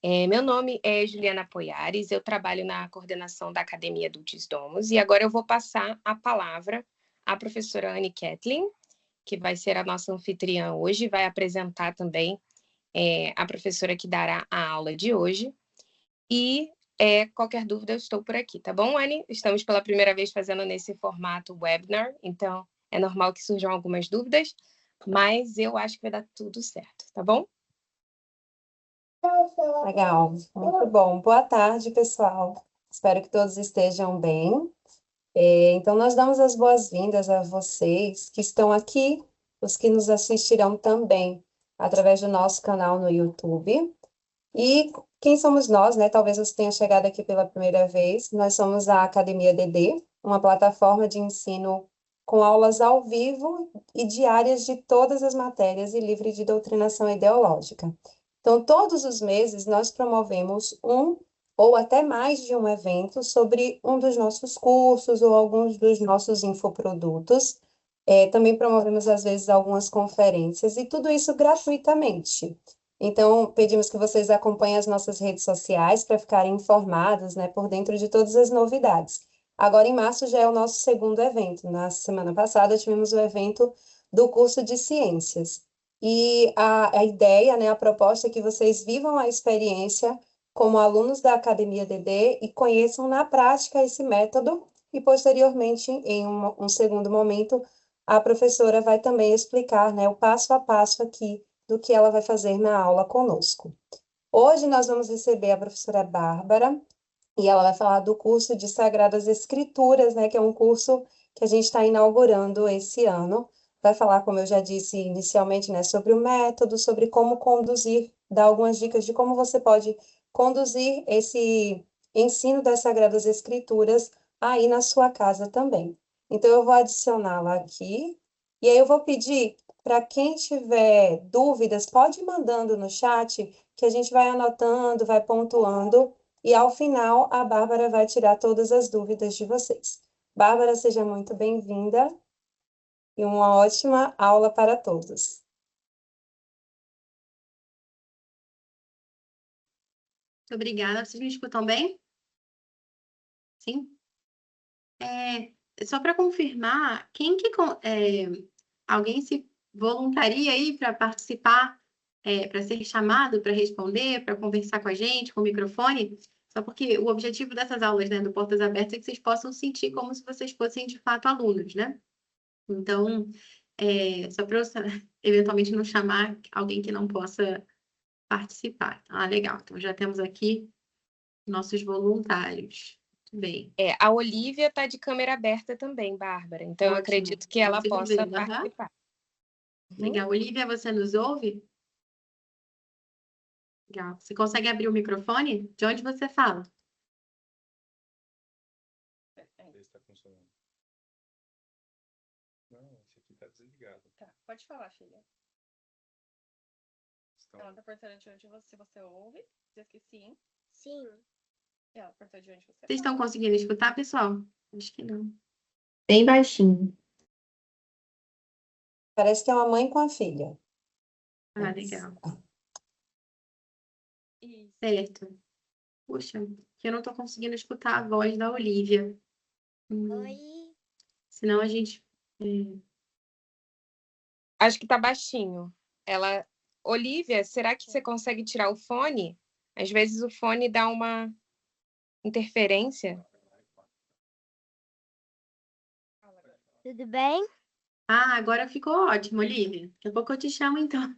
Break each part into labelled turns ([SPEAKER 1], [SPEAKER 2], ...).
[SPEAKER 1] Meu nome é Juliana Poiares, eu trabalho na coordenação da Academia Dulcis Domus e agora eu vou passar a palavra à professora Anne Kathleen, que vai ser a nossa anfitriã hoje, vai apresentar também a professora que dará a aula de hoje. E qualquer dúvida eu estou por aqui, tá bom, Anne? Estamos pela primeira vez fazendo nesse formato webinar, então é normal que surjam algumas dúvidas, mas eu acho que vai dar tudo certo, tá bom?
[SPEAKER 2] Legal, muito bom. Boa tarde, pessoal. Espero que todos estejam bem. Então, nós damos as boas-vindas a vocês que estão aqui, os que nos assistirão também através do nosso canal no YouTube. E quem somos nós, né? Talvez você tenha chegado aqui pela primeira vez. Nós somos a Academia DD, uma plataforma de ensino com aulas ao vivo e diárias de todas as matérias e livre de doutrinação ideológica. Então, todos os meses, nós promovemos um ou até mais de um evento sobre um dos nossos cursos ou alguns dos nossos infoprodutos. Também promovemos, às vezes, algumas conferências, e tudo isso gratuitamente. Então, pedimos que vocês acompanhem as nossas redes sociais para ficarem informados, né, por dentro de todas as novidades. Agora, em março, já é o nosso segundo evento. Na semana passada, tivemos o evento do curso de Ciências. E a ideia, né, a proposta é que vocês vivam a experiência como alunos da Academia DD e conheçam na prática esse método. E, posteriormente, em um segundo momento, a professora vai também explicar, né, o passo a passo aqui do que ela vai fazer na aula conosco. Hoje nós vamos receber a professora Bárbara, e ela vai falar do curso de Sagradas Escrituras, né, que é um curso que a gente está inaugurando esse ano. Vai falar, como eu já disse inicialmente, né, sobre o método, sobre como conduzir, dar algumas dicas de como você pode conduzir esse ensino das Sagradas Escrituras aí na sua casa também. Então, eu vou adicioná-la aqui, e aí eu vou pedir para quem tiver dúvidas, pode ir mandando no chat, que a gente vai anotando, vai pontuando, e ao final a Bárbara vai tirar todas as dúvidas de vocês. Bárbara, seja muito bem-vinda e uma ótima aula para todos.
[SPEAKER 3] Muito obrigada. Vocês me escutam bem? Sim? Só para confirmar, alguém se voluntaria aí para participar, para ser chamado, para responder, para conversar com a gente, com o microfone? Só porque o objetivo dessas aulas, né, do Portas Abertas é que vocês possam sentir como se vocês fossem, de fato, alunos, né? Então, só para eu eventualmente não chamar alguém que não possa participar. Ah, legal. Então, já temos aqui nossos voluntários. Muito bem.
[SPEAKER 1] A Olivia está de câmera aberta também, Bárbara. Então, eu acredito que ela possa participar.
[SPEAKER 3] Legal. Olivia, você nos ouve? Legal. Você consegue abrir o microfone? De onde você fala?
[SPEAKER 4] Está funcionando. Não, esse aqui está desligado.
[SPEAKER 5] Tá, pode falar, filha. Ela está perguntando de onde você ouve. Diz que sim.
[SPEAKER 6] Sim.
[SPEAKER 5] Ela perguntou de onde você
[SPEAKER 3] Vocês estão
[SPEAKER 5] fala.
[SPEAKER 3] conseguindo escutar, pessoal? Acho que não. Bem baixinho.
[SPEAKER 2] Parece que é uma mãe com a filha.
[SPEAKER 3] Ah, legal.
[SPEAKER 5] Isso.
[SPEAKER 3] Certo. Puxa, que eu não estou conseguindo escutar a voz da Olivia.
[SPEAKER 6] Oi.
[SPEAKER 3] Senão a gente...
[SPEAKER 1] Acho que está baixinho. Olivia, será que você consegue tirar o fone? Às vezes o fone dá uma interferência.
[SPEAKER 6] Tudo bem?
[SPEAKER 3] Ah, agora ficou ótimo, Olivia. Daqui a pouco eu te chamo, então.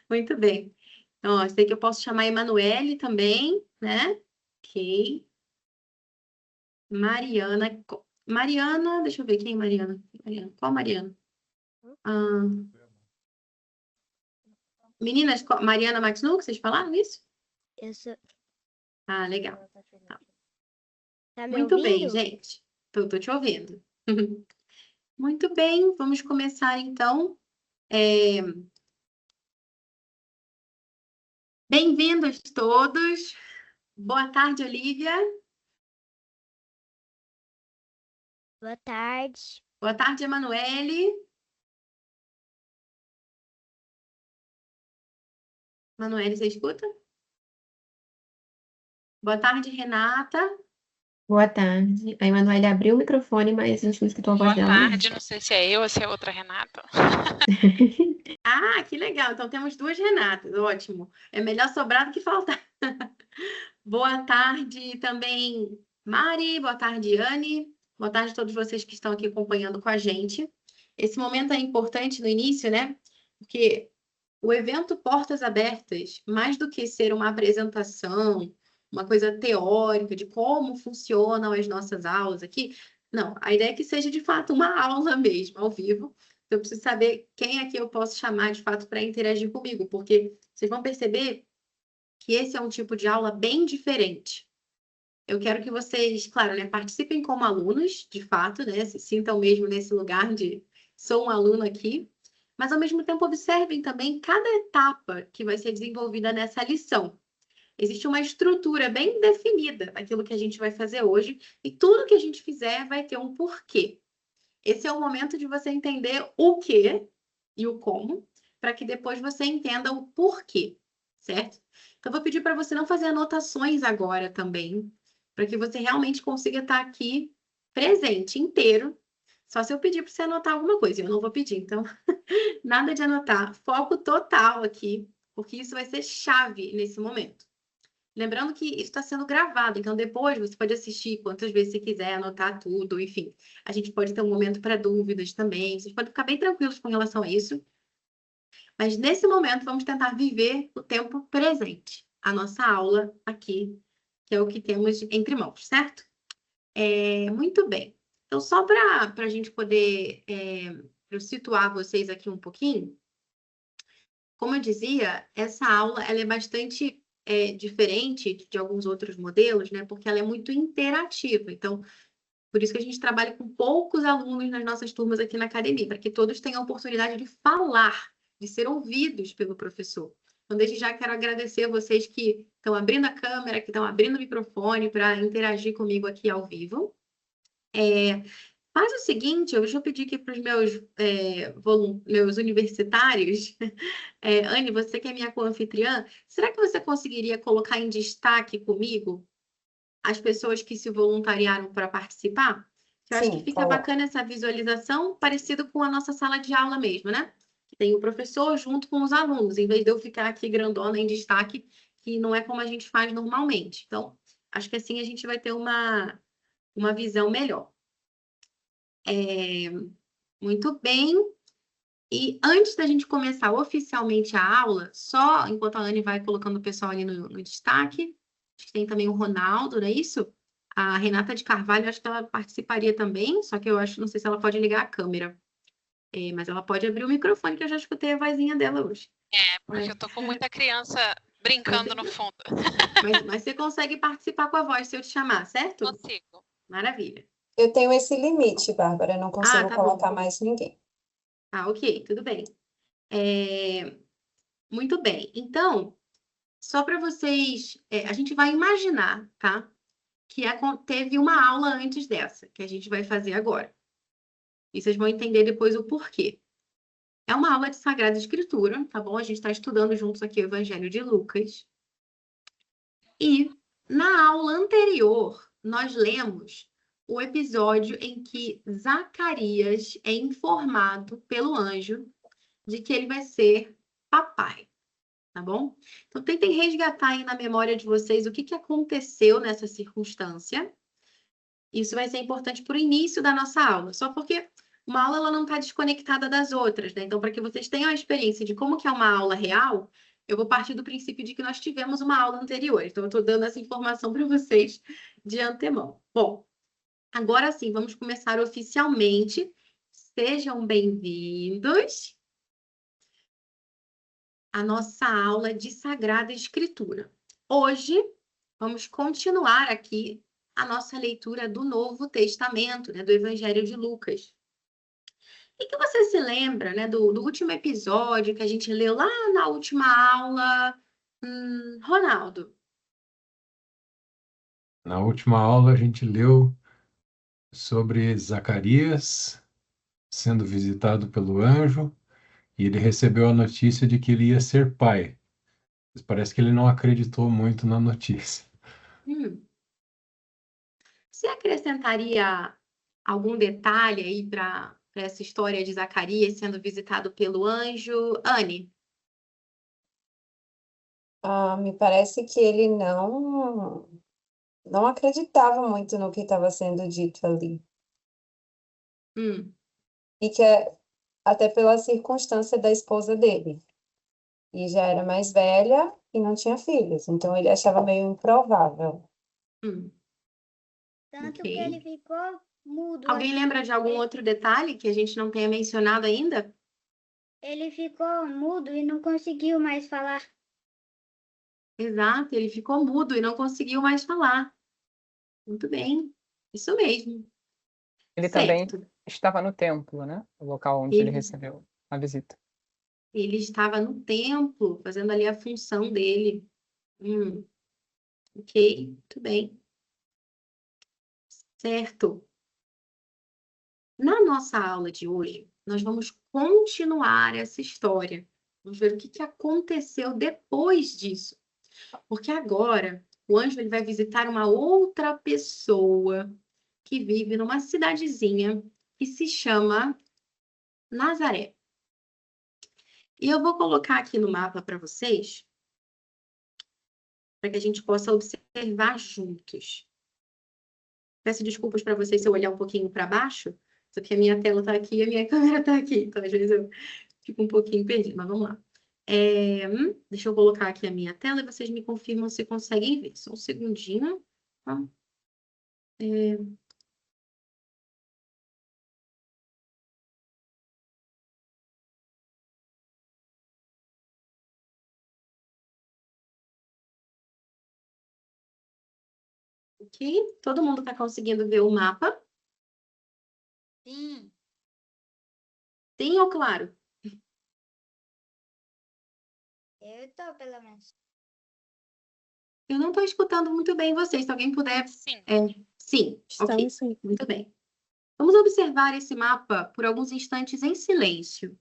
[SPEAKER 3] Muito bem. Então, ó, sei que eu posso chamar a Emanuele também, né? Ok. Mariana. Mariana, deixa eu ver quem é Mariana. Qual Mariana? Ah, meninas, Mariana Maxnu, vocês falaram isso?
[SPEAKER 6] Eu sou...
[SPEAKER 3] Ah, legal.
[SPEAKER 6] Tá me
[SPEAKER 3] Muito bem,
[SPEAKER 6] ouvindo?
[SPEAKER 3] gente. Tô te ouvindo. Muito bem, vamos começar então. Bem-vindos todos. Boa tarde, Olivia.
[SPEAKER 6] Boa tarde.
[SPEAKER 3] Boa tarde, Emanuele. Emanuele, você escuta? Boa tarde, Renata.
[SPEAKER 7] Boa tarde. A Emanuele abriu o microfone, mas a gente não escutou a voz
[SPEAKER 5] Boa
[SPEAKER 7] dela, não.
[SPEAKER 5] tarde, não sei se é eu ou se é outra Renata.
[SPEAKER 3] Ah, que legal. Então temos duas Renatas. Ótimo. É melhor sobrar do que faltar. Boa tarde também, Mari. Boa tarde, Anne. Boa tarde a todos vocês que estão aqui acompanhando com a gente. Esse momento é importante no início, né? Porque o evento Portas Abertas, mais do que ser uma apresentação, uma coisa teórica de como funcionam as nossas aulas aqui, não, a ideia é que seja de fato uma aula mesmo, ao vivo. Então, eu preciso saber quem aqui eu posso chamar de fato para interagir comigo, porque vocês vão perceber que esse é um tipo de aula bem diferente. Eu quero que vocês, claro, né, participem como alunos, de fato, né, se sintam mesmo nesse lugar de sou um aluno aqui, mas ao mesmo tempo observem também cada etapa que vai ser desenvolvida nessa lição. Existe uma estrutura bem definida daquilo que a gente vai fazer hoje, e tudo que a gente fizer vai ter um porquê. Esse é o momento de você entender o que e o como, para que depois você entenda o porquê, certo? Então, eu vou pedir para você não fazer anotações agora também, para que você realmente consiga estar aqui presente, inteiro. Só se eu pedir para você anotar alguma coisa, eu não vou pedir, então, nada de anotar. Foco total aqui, porque isso vai ser chave nesse momento. Lembrando que isso está sendo gravado, então depois você pode assistir quantas vezes você quiser, anotar tudo, enfim. A gente pode ter um momento para dúvidas também, vocês podem ficar bem tranquilos com relação a isso. Mas nesse momento vamos tentar viver o tempo presente, a nossa aula aqui, que é o que temos entre mãos, certo? Muito bem. Então, só para a gente poder eu situar vocês aqui um pouquinho, como eu dizia, essa aula ela é bastante diferente de alguns outros modelos, né? Porque ela é muito interativa. Então, por isso que a gente trabalha com poucos alunos nas nossas turmas aqui na academia, para que todos tenham a oportunidade de falar, de ser ouvidos pelo professor. Então, desde já quero agradecer a vocês que estão abrindo a câmera, que estão abrindo o microfone para interagir comigo aqui ao vivo. Faz o seguinte, eu já pedi aqui para os meus universitários. Anne, você que é minha co-anfitriã, será que você conseguiria colocar em destaque comigo as pessoas que se voluntariaram para participar? Eu acho que
[SPEAKER 2] Sim,
[SPEAKER 3] fica bacana essa visualização, parecido com a nossa sala de aula mesmo, né? Que tem o professor junto com os alunos, em vez de eu ficar aqui grandona em destaque, que não é como a gente faz normalmente. Então, acho que assim a gente vai ter uma visão melhor. Muito bem. E antes da gente começar oficialmente a aula, só enquanto a Anne vai colocando o pessoal ali no destaque, acho que tem também o Ronaldo, não é isso? A Renata de Carvalho, acho que ela participaria também, só que eu acho, não sei se ela pode ligar a câmera. Mas ela pode abrir o microfone, que eu já escutei a vozinha dela hoje.
[SPEAKER 5] Porque eu tô com muita criança brincando no fundo.
[SPEAKER 3] Mas você consegue participar com a voz se eu te chamar, certo?
[SPEAKER 5] Consigo.
[SPEAKER 3] Maravilha.
[SPEAKER 2] eu tenho esse limite, Bárbara, eu não consigo
[SPEAKER 3] tá
[SPEAKER 2] colocar
[SPEAKER 3] bom.
[SPEAKER 2] mais ninguém.
[SPEAKER 3] Ok, tudo bem. Muito bem. Então, só para vocês, a gente vai imaginar, tá? Que teve uma aula antes dessa, que a gente vai fazer agora. E vocês vão entender depois o porquê. É uma aula de Sagrada Escritura, tá bom? A gente está estudando juntos aqui o Evangelho de Lucas. E na aula anterior, nós lemos o episódio em que Zacarias é informado pelo anjo de que ele vai ser papai, tá bom? Então, tentem resgatar aí na memória de vocês o que aconteceu nessa circunstância. Isso vai ser importante para o início da nossa aula, só porque uma aula ela não está desconectada das outras, né? Então, para que vocês tenham a experiência de como que é uma aula real, eu vou partir do princípio de que nós tivemos uma aula anterior. Então, eu estou dando essa informação para vocês de antemão. Bom, agora sim, vamos começar oficialmente. Sejam bem-vindos à nossa aula de Sagrada Escritura. Hoje, vamos continuar aqui a nossa leitura do Novo Testamento, né, do Evangelho de Lucas. E que você se lembra, né, do último episódio que a gente leu lá na última aula? Ronaldo.
[SPEAKER 4] Na última aula, a gente leu sobre Zacarias sendo visitado pelo anjo e ele recebeu a notícia de que ele ia ser pai. Mas parece que ele não acreditou muito na notícia.
[SPEAKER 3] Você acrescentaria algum detalhe aí para essa história de Zacarias sendo visitado pelo anjo? Anne?
[SPEAKER 2] Me parece que ele não acreditava muito no que estava sendo dito ali.
[SPEAKER 3] Hum,
[SPEAKER 2] E que até pela circunstância da esposa dele. E já era mais velha e não tinha filhos. Então ele achava meio improvável.
[SPEAKER 3] hum,
[SPEAKER 6] Tanto
[SPEAKER 3] ok.
[SPEAKER 6] que ele ficou mudo.
[SPEAKER 3] Alguém lembra de algum outro detalhe que a gente não tenha mencionado ainda?
[SPEAKER 6] Ele ficou mudo e não conseguiu mais falar.
[SPEAKER 3] Exato, ele ficou mudo e não conseguiu mais falar. Muito bem, isso mesmo.
[SPEAKER 8] Ele também
[SPEAKER 3] Certo.
[SPEAKER 8] estava no templo, né? O local onde ele
[SPEAKER 3] Ele,
[SPEAKER 8] recebeu a visita.
[SPEAKER 3] ele estava no templo, fazendo ali a função dele. Ok, muito bem. Certo. Na nossa aula de hoje, nós vamos continuar essa história. Vamos ver o que aconteceu depois disso. Porque agora o anjo ele vai visitar uma outra pessoa que vive numa cidadezinha que se chama Nazaré. E eu vou colocar aqui no mapa para vocês, para que a gente possa observar juntos. Peço desculpas para vocês se eu olhar um pouquinho para baixo, porque a minha tela está aqui e a minha câmera está aqui, então às vezes eu fico um pouquinho perdida, mas vamos lá. Deixa eu colocar aqui a minha tela e vocês me confirmam se conseguem ver. Só um segundinho. Tá? Ok? Todo mundo está conseguindo ver o mapa?
[SPEAKER 6] Sim.
[SPEAKER 3] Sim ou claro?
[SPEAKER 6] Eu tô, pelo menos.
[SPEAKER 3] Eu não estou escutando muito bem vocês. Se alguém puder...
[SPEAKER 1] Sim.
[SPEAKER 3] Sim, ok.
[SPEAKER 1] Estamos sim.
[SPEAKER 3] Muito bem. Vamos observar esse mapa por alguns instantes em silêncio.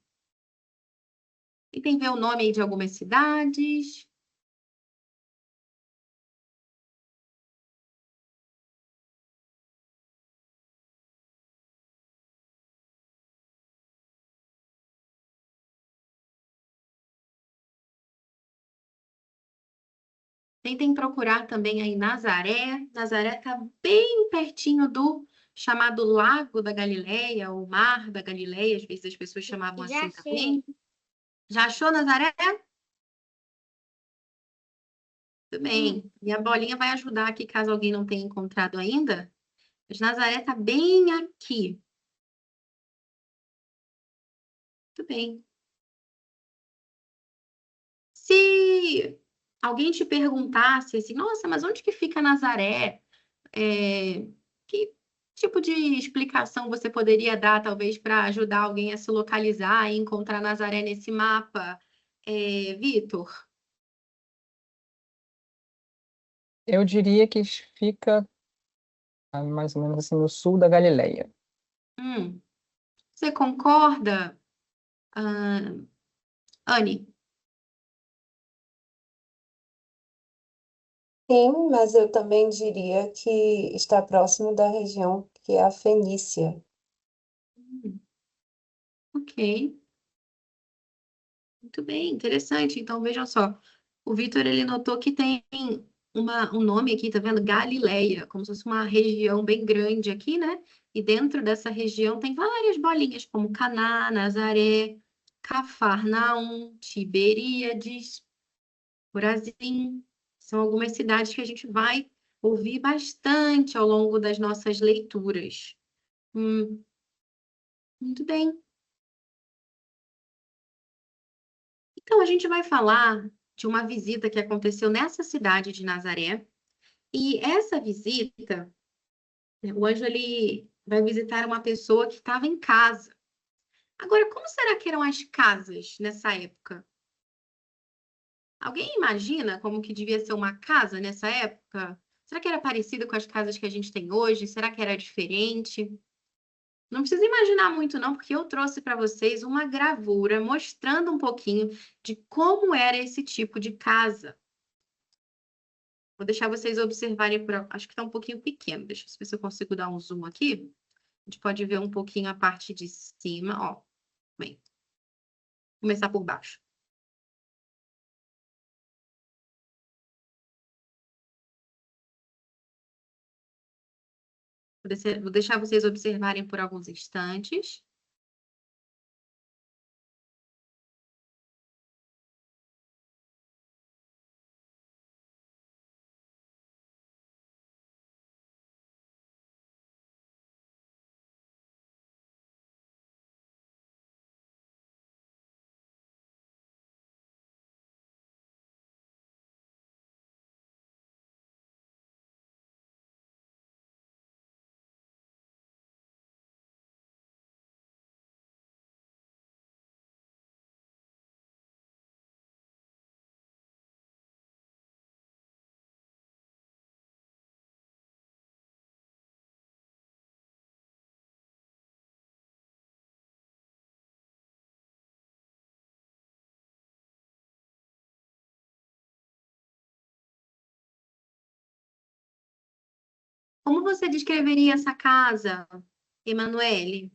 [SPEAKER 3] Tentem ver o nome aí de algumas cidades. Tentem procurar também aí Nazaré. Nazaré está bem pertinho do chamado Lago da Galileia, ou Mar da Galileia, às vezes as pessoas chamavam
[SPEAKER 6] Já
[SPEAKER 3] assim
[SPEAKER 6] sei.
[SPEAKER 3] também. Já achou Nazaré? Tudo bem. E a bolinha vai ajudar aqui, caso alguém não tenha encontrado ainda. Mas Nazaré está bem aqui. Muito bem. Se alguém te perguntasse assim, nossa, mas onde que fica Nazaré? Que tipo de explicação você poderia dar, talvez, para ajudar alguém a se localizar e encontrar Nazaré nesse mapa? Vitor?
[SPEAKER 8] Eu diria que fica mais ou menos assim no sul da Galileia.
[SPEAKER 3] Você concorda, Anne?
[SPEAKER 2] Sim, mas eu também diria que está próximo da região que é a Fenícia.
[SPEAKER 3] Ok. Muito bem, interessante. Então, vejam só. O Vitor, ele notou que tem um nome aqui, tá vendo? Galileia, como se fosse uma região bem grande aqui, né? E dentro dessa região tem várias bolinhas, como Caná, Nazaré, Cafarnaum, Tiberíades, Corazim. São algumas cidades que a gente vai ouvir bastante ao longo das nossas leituras. Muito bem. Então, a gente vai falar de uma visita que aconteceu nessa cidade de Nazaré. E essa visita, né, o anjo ele vai visitar uma pessoa que estava em casa. Agora, como será que eram as casas nessa época? Alguém imagina como que devia ser uma casa nessa época? Será que era parecida com as casas que a gente tem hoje? Será que era diferente? Não precisa imaginar muito, não, porque eu trouxe para vocês uma gravura mostrando um pouquinho de como era esse tipo de casa. Vou deixar vocês observarem acho que está um pouquinho pequeno. Deixa eu ver se eu consigo dar um zoom aqui. A gente pode ver um pouquinho a parte de cima, ó. Bem, começar por baixo. Vou deixar vocês observarem por alguns instantes. Como você descreveria essa casa, Emanuele?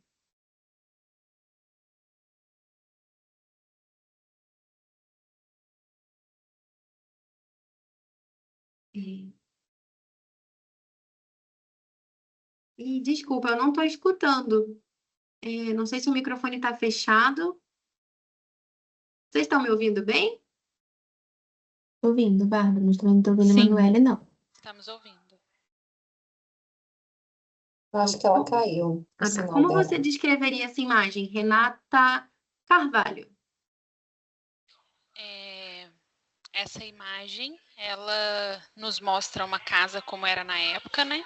[SPEAKER 3] E desculpa, eu não estou escutando. Não sei se o microfone está fechado. Vocês estão me ouvindo bem?
[SPEAKER 7] Tô ouvindo, Bárbara, mas também não tô ouvindo a
[SPEAKER 5] Sim.
[SPEAKER 7] Emanuele, não.
[SPEAKER 5] Estamos ouvindo.
[SPEAKER 2] Eu acho que ela caiu, o
[SPEAKER 3] Ah, tá.
[SPEAKER 2] sinal
[SPEAKER 3] Como
[SPEAKER 2] dela.
[SPEAKER 3] você descreveria essa imagem, Renata Carvalho?
[SPEAKER 5] Essa imagem, ela nos mostra uma casa como era na época, né?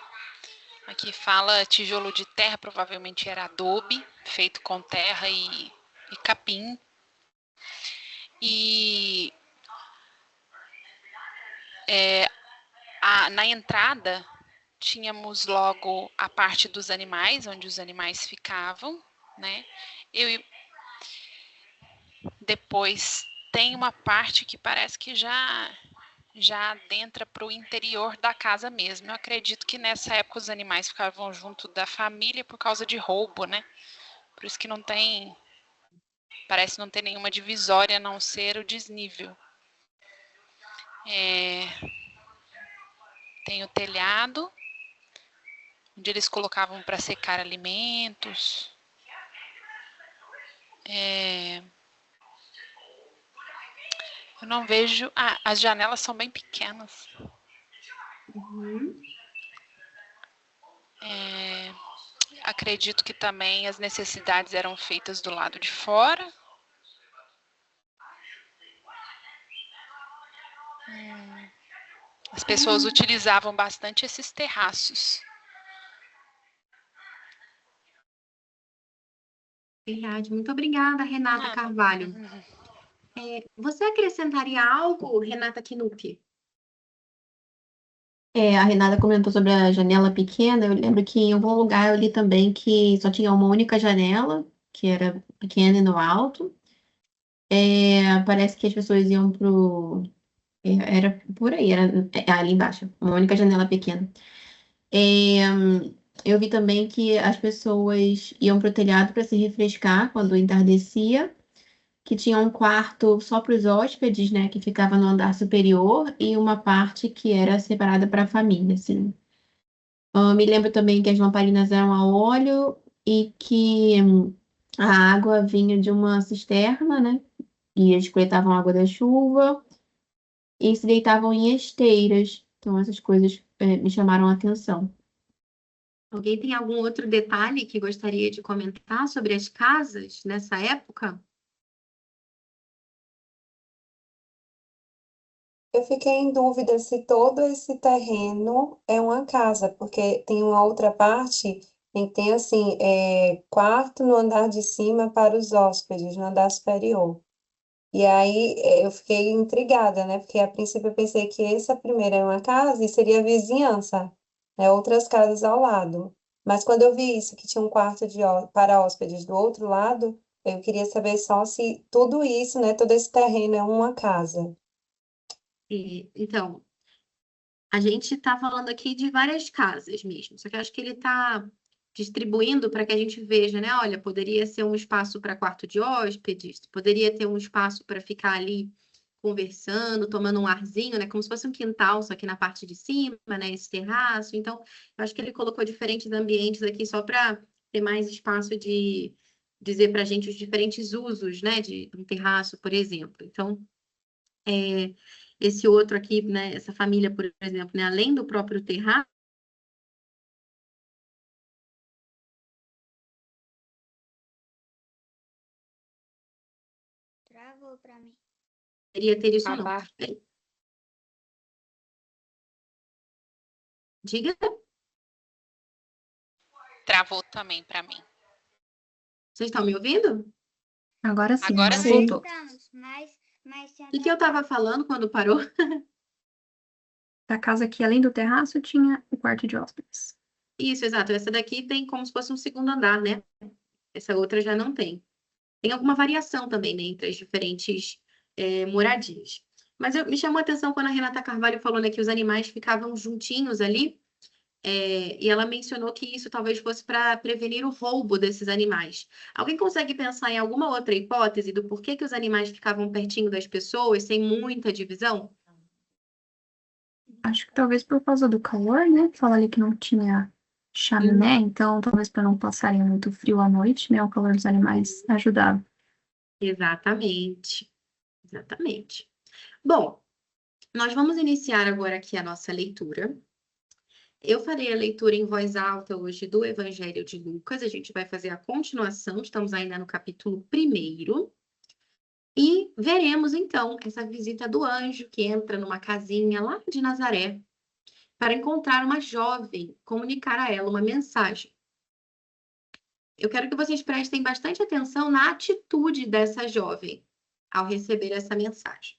[SPEAKER 5] Aqui fala tijolo de terra, provavelmente era adobe, feito com terra e capim. E na entrada tínhamos logo a parte dos animais, onde os animais ficavam, né? Depois tem uma parte que parece que já adentra para o interior da casa mesmo. Eu acredito que nessa época os animais ficavam junto da família por causa de roubo, né? Por isso que parece não ter nenhuma divisória a não ser o desnível. Tem o telhado, onde eles colocavam para secar alimentos. Eu não vejo... as janelas são bem pequenas.
[SPEAKER 3] Uhum.
[SPEAKER 5] Acredito que também as necessidades eram feitas do lado de fora. As pessoas utilizavam bastante esses terraços.
[SPEAKER 3] Verdade. Muito obrigada, Renata Carvalho. Você acrescentaria algo, Renata Knupp?
[SPEAKER 7] A Renata comentou sobre a janela pequena. Eu lembro que em algum lugar eu li também que só tinha uma única janela, que era pequena e no alto. Parece que as pessoas iam pro... Era por aí, era ali embaixo, uma única janela pequena. Eu vi também que as pessoas iam pro telhado para se refrescar quando entardecia, que tinha um quarto só para os hóspedes, né, que ficava no andar superior, e uma parte que era separada para a família, assim. Me lembro também que as lamparinas eram a óleo e que a água vinha de uma cisterna, né, e eles coletavam água da chuva e se deitavam em esteiras. Então, essas coisas me chamaram a atenção.
[SPEAKER 3] Alguém tem algum outro detalhe que gostaria de comentar sobre as casas nessa época?
[SPEAKER 2] Eu fiquei em dúvida se todo esse terreno é uma casa, porque tem uma outra parte em que tem assim, quarto no andar de cima para os hóspedes, no andar superior. E aí eu fiquei intrigada, né? Porque a princípio eu pensei que essa primeira era uma casa e seria vizinhança, né? Outras casas ao lado. Mas quando eu vi isso, que tinha um quarto para hóspedes do outro lado, eu queria saber só se tudo isso, né? Todo esse terreno é uma casa.
[SPEAKER 3] Então, A gente está falando aqui de várias casas mesmo, só que eu acho que ele está distribuindo para que a gente veja, né? Olha, poderia ser um espaço para quarto de hóspedes, poderia ter um espaço para ficar ali conversando, tomando um arzinho, né? Como se fosse um quintal, só que na parte de cima, né? Esse terraço. Então, eu acho que ele colocou diferentes ambientes aqui só para ter mais espaço de dizer para a gente os diferentes usos, né? De um terraço, por exemplo. Então, esse outro aqui, né? Essa família, por exemplo, né? Além do próprio terraço,
[SPEAKER 6] Travou pra mim.
[SPEAKER 3] poderia ter isso ou não.
[SPEAKER 1] Abar-
[SPEAKER 3] Diga.
[SPEAKER 5] Travou também para mim.
[SPEAKER 3] Vocês estão me ouvindo?
[SPEAKER 9] Agora sim,
[SPEAKER 5] Agora
[SPEAKER 9] agora
[SPEAKER 5] sim.
[SPEAKER 9] voltou.
[SPEAKER 6] Estamos, mas tinha
[SPEAKER 3] O que eu estava falando quando parou?
[SPEAKER 9] Da casa que, além do terraço, tinha o quarto de hóspedes.
[SPEAKER 3] Isso, exato. Essa daqui tem como se fosse um segundo andar, né? Essa outra já não tem. Tem alguma variação também, né, entre as diferentes moradias. Mas me chamou a atenção quando a Renata Carvalho falou, né, que os animais ficavam juntinhos ali, e ela mencionou que isso talvez fosse para prevenir o roubo desses animais. Alguém consegue pensar em alguma outra hipótese do porquê que os animais ficavam pertinho das pessoas, sem muita divisão?
[SPEAKER 9] Acho que talvez por causa do calor, né? Fala ali que não tinha chaminé, então talvez para não passarem muito frio à noite, né? O calor dos animais ajudava.
[SPEAKER 3] Exatamente. Exatamente. Bom, nós vamos iniciar agora aqui a nossa leitura. Eu farei a leitura em voz alta hoje do Evangelho de Lucas. A gente vai fazer a continuação, estamos ainda no capítulo 1. E veremos, então, essa visita do anjo que entra numa casinha lá de Nazaré para encontrar uma jovem, comunicar a ela uma mensagem. Eu quero que vocês prestem bastante atenção na atitude dessa jovem ao receber essa mensagem.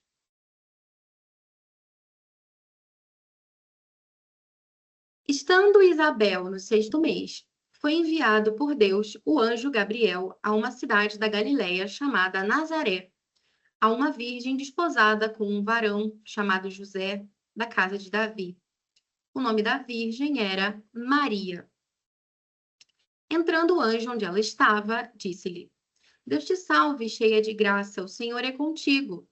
[SPEAKER 3] Estando Isabel no 6º mês, foi enviado por Deus o anjo Gabriel a uma cidade da Galiléia chamada Nazaré, a uma virgem desposada com um varão chamado José, da casa de Davi. O nome da virgem era Maria. Entrando o anjo onde ela estava, disse-lhe: Deus te salve, cheia de graça, o Senhor é contigo.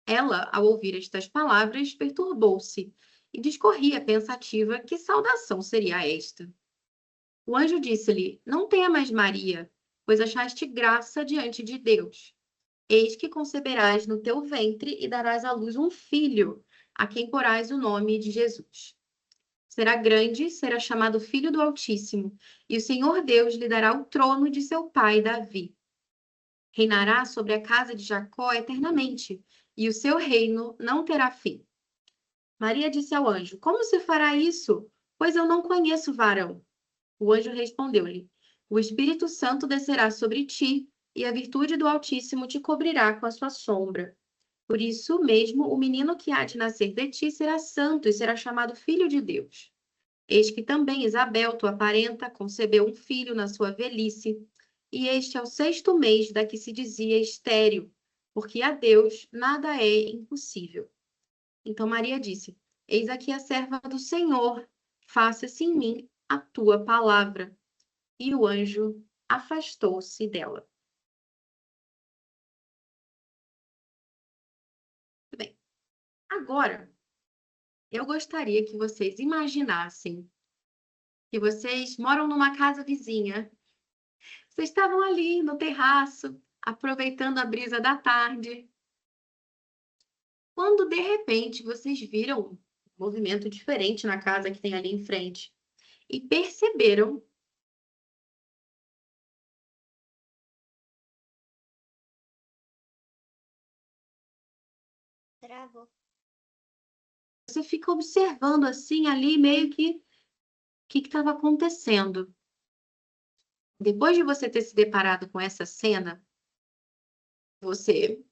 [SPEAKER 3] Ela, ao ouvir estas palavras, perturbou-se e discorria pensativa que saudação seria esta. O anjo disse-lhe: Não temas, Maria, pois achaste graça diante de Deus. Eis que conceberás no teu ventre e darás à luz um filho, a quem porás o nome de Jesus. Será grande, será chamado Filho do Altíssimo, e o Senhor Deus lhe dará o trono de seu pai Davi. Reinará sobre a casa de Jacó eternamente, e o seu reino não terá fim. Maria disse ao anjo: Como se fará isso? Pois eu não conheço varão. O anjo respondeu-lhe: O Espírito Santo descerá sobre ti, e a virtude do Altíssimo te cobrirá com a sua sombra. Por isso mesmo, o menino que há de nascer de ti será santo e será chamado Filho de Deus. Eis que também Isabel, tua parenta, concebeu um filho na sua velhice, e este é o 6º mês da que se dizia estéril, porque a Deus nada é impossível. Então Maria disse: Eis aqui a serva do Senhor, faça-se em mim a tua palavra. E o anjo afastou-se dela. Muito bem. Agora, eu gostaria que vocês imaginassem que vocês moram numa casa vizinha. Vocês estavam ali no terraço, aproveitando a brisa da tarde, quando de repente vocês viram um movimento diferente na casa que tem ali em frente e perceberam
[SPEAKER 6] Travou.
[SPEAKER 3] você fica observando assim ali meio que o que estava acontecendo. Depois de você ter se deparado com essa cena, você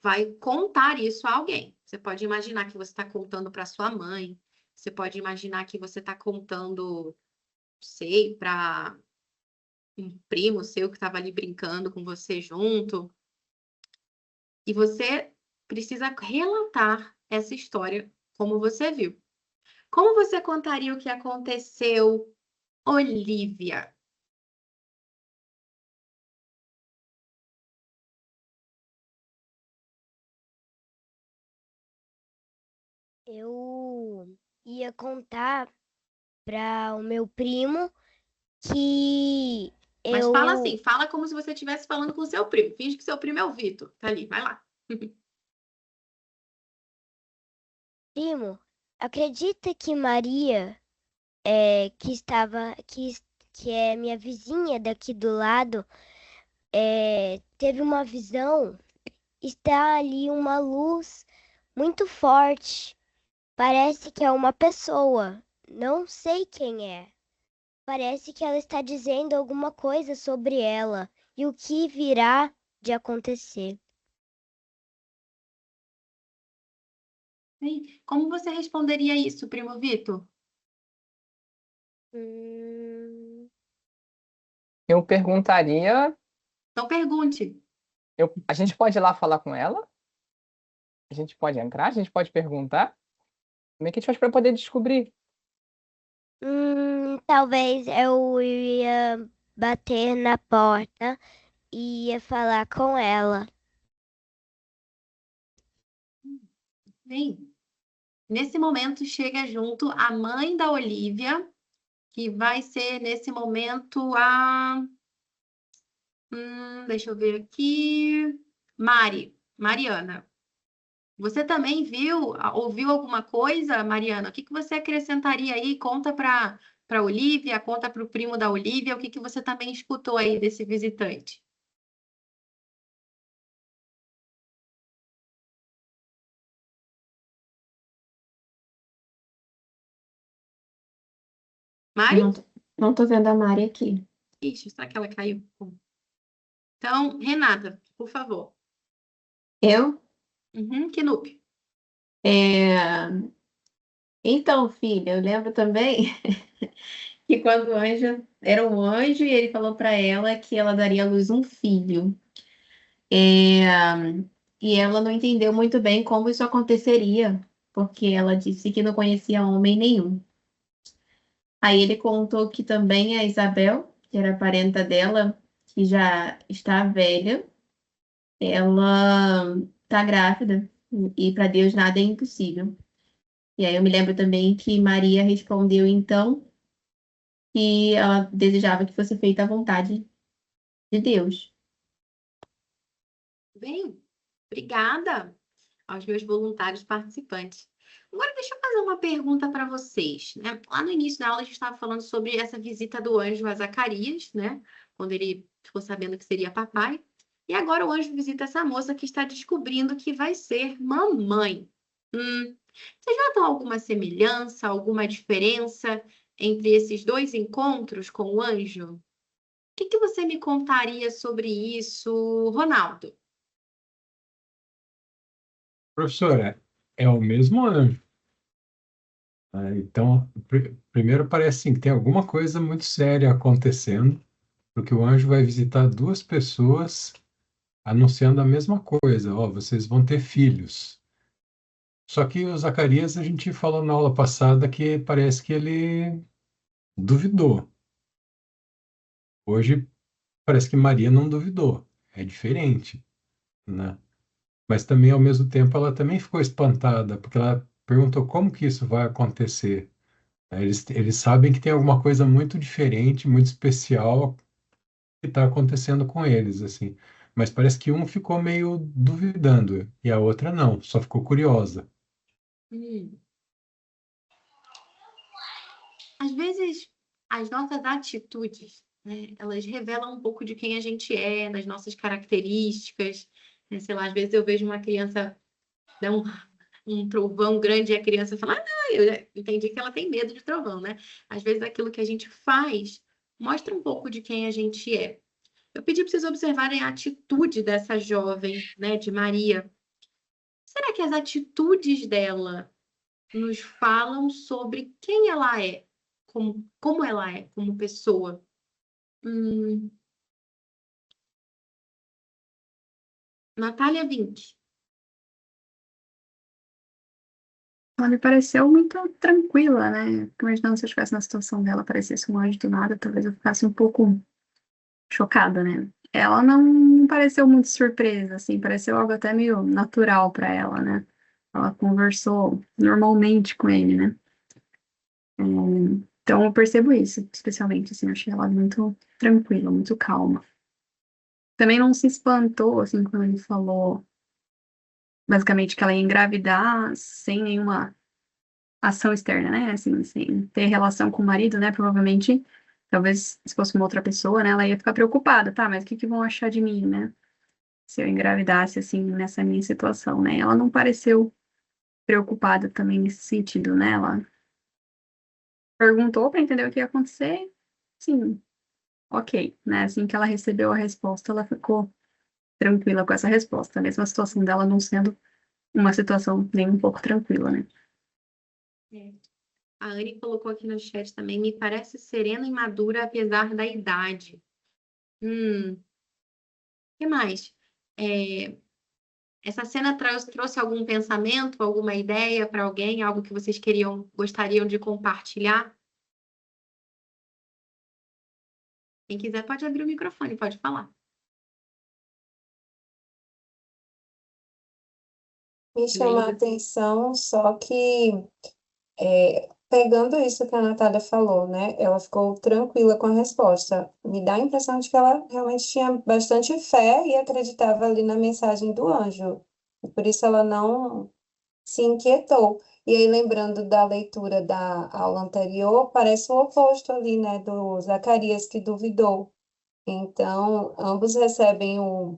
[SPEAKER 3] vai contar isso a alguém. Você pode imaginar que você está contando para sua mãe, você pode imaginar que você está contando, sei, para um primo seu que estava ali brincando com você junto. E você precisa relatar essa história como você viu. Como você contaria o que aconteceu, Olivia?
[SPEAKER 6] Eu ia contar para o meu primo que
[SPEAKER 3] Mas fala
[SPEAKER 6] eu,
[SPEAKER 3] assim, fala como se você estivesse falando com o seu primo. Finge que seu primo é o Vitor. Tá ali, vai lá.
[SPEAKER 6] primo, acredita que Maria, que é minha vizinha daqui do lado, teve uma visão, está ali uma luz muito forte. Parece que é uma pessoa. Não sei quem é. Parece que ela está dizendo alguma coisa sobre ela e o que virá de acontecer.
[SPEAKER 3] Bem, como você responderia isso, primo Vitor?
[SPEAKER 6] Hum,
[SPEAKER 8] Eu perguntaria,
[SPEAKER 3] Então pergunte.
[SPEAKER 8] a gente pode ir lá falar com ela? A gente pode entrar? A gente pode perguntar? Como é que a gente faz para poder descobrir?
[SPEAKER 6] talvez eu ia bater na porta e ia falar com ela.
[SPEAKER 3] Bem, nesse momento chega junto a mãe da Olivia, que vai ser nesse momento deixa eu ver aqui, Mariana. Você também ouviu alguma coisa, Mariana? O que que você acrescentaria aí? Conta para Olivia, conta para o primo da Olivia, o que que você também escutou aí desse visitante? Mari?
[SPEAKER 7] Não tô vendo a Mari aqui.
[SPEAKER 3] Ixi, será que ela caiu? Então, Renata, por favor.
[SPEAKER 7] Eu?
[SPEAKER 3] Kinup.
[SPEAKER 7] É... Então, filha, eu lembro também que quando o anjo era um anjo e ele falou para ela que ela daria à luz um filho. E ela não entendeu muito bem como isso aconteceria, porque ela disse que não conhecia homem nenhum. Aí ele contou que também a Isabel, que era a parenta dela, que já está velha, ela está grávida e para Deus nada é impossível. E aí eu me lembro também que Maria respondeu então que ela desejava que fosse feita a vontade de Deus.
[SPEAKER 3] Bem, obrigada aos meus voluntários participantes. Agora, deixa eu fazer uma pergunta para vocês, né? Lá no início da aula, a gente estava falando sobre essa visita do anjo a Zacarias, né? Quando ele ficou sabendo que seria papai. E agora o anjo visita essa moça que está descobrindo que vai ser mamãe. Vocês notam alguma semelhança, alguma diferença entre esses dois encontros com o anjo? O que que você me contaria sobre isso, Ronaldo?
[SPEAKER 4] Professora, é o mesmo anjo. Então, primeiro parece assim, que tem alguma coisa muito séria acontecendo, porque o anjo vai visitar duas pessoas anunciando a mesma coisa. Ó, vocês vão ter filhos. Só que o Zacarias, a gente falou na aula passada que parece que ele duvidou. Hoje parece que Maria não duvidou. É diferente, né? Mas também, ao mesmo tempo, ela também ficou espantada, porque ela perguntou como que isso vai acontecer. Eles sabem que tem alguma coisa muito diferente, muito especial que está acontecendo com eles, assim. Mas parece que um ficou meio duvidando e a outra não, só ficou curiosa.
[SPEAKER 3] Hum. Às vezes, as nossas atitudes, né, elas revelam um pouco de quem a gente é, das nossas características, né? Sei lá, às vezes eu vejo uma criança dar um trovão grande e a criança fala, ah, não, eu já entendi que ela tem medo de trovão, né? Às vezes aquilo que a gente faz mostra um pouco de quem a gente é. Eu pedi para vocês observarem a atitude dessa jovem, né, de Maria. Será que as atitudes dela nos falam sobre quem ela é, como ela é como pessoa? Hum, Natália Vinck.
[SPEAKER 9] Ela me pareceu muito tranquila, né? Fico imaginando se eu estivesse na situação dela, aparecesse um anjo do nada, talvez eu ficasse um pouco chocada, né? Ela não pareceu muito surpresa, assim, pareceu algo até meio natural para ela, né? Ela conversou normalmente com ele, né? Então eu percebo isso, especialmente, assim, eu achei ela muito tranquila, muito calma. Também não se espantou, assim, quando ele falou, basicamente, que ela ia engravidar sem nenhuma ação externa, né? Assim, sem ter relação com o marido, né? Provavelmente, talvez, se fosse uma outra pessoa, né? Ela ia ficar preocupada, tá? Mas o que que vão achar de mim, né? Se eu engravidasse, assim, nessa minha situação, né? Ela não pareceu preocupada também nesse sentido, né? Ela perguntou para entender o que ia acontecer, sim, ok, né? Assim que ela recebeu a resposta, ela ficou tranquila com essa resposta, mesmo a situação dela não sendo uma situação nem um pouco tranquila, né?
[SPEAKER 3] É. A Anne colocou aqui no chat também, me parece serena e madura apesar da idade. O que mais? Essa cena trouxe algum pensamento, alguma ideia para alguém, algo que vocês gostariam de compartilhar? Quem quiser pode abrir o microfone, pode falar.
[SPEAKER 2] Me chama a atenção, só que pegando isso que a Natália falou, né? Ela ficou tranquila com a resposta. Me dá a impressão de que ela realmente tinha bastante fé e acreditava ali na mensagem do anjo. E por isso ela não se inquietou. E aí, lembrando da leitura da aula anterior, parece o oposto ali, né? Do Zacarias que duvidou. Então, ambos recebem o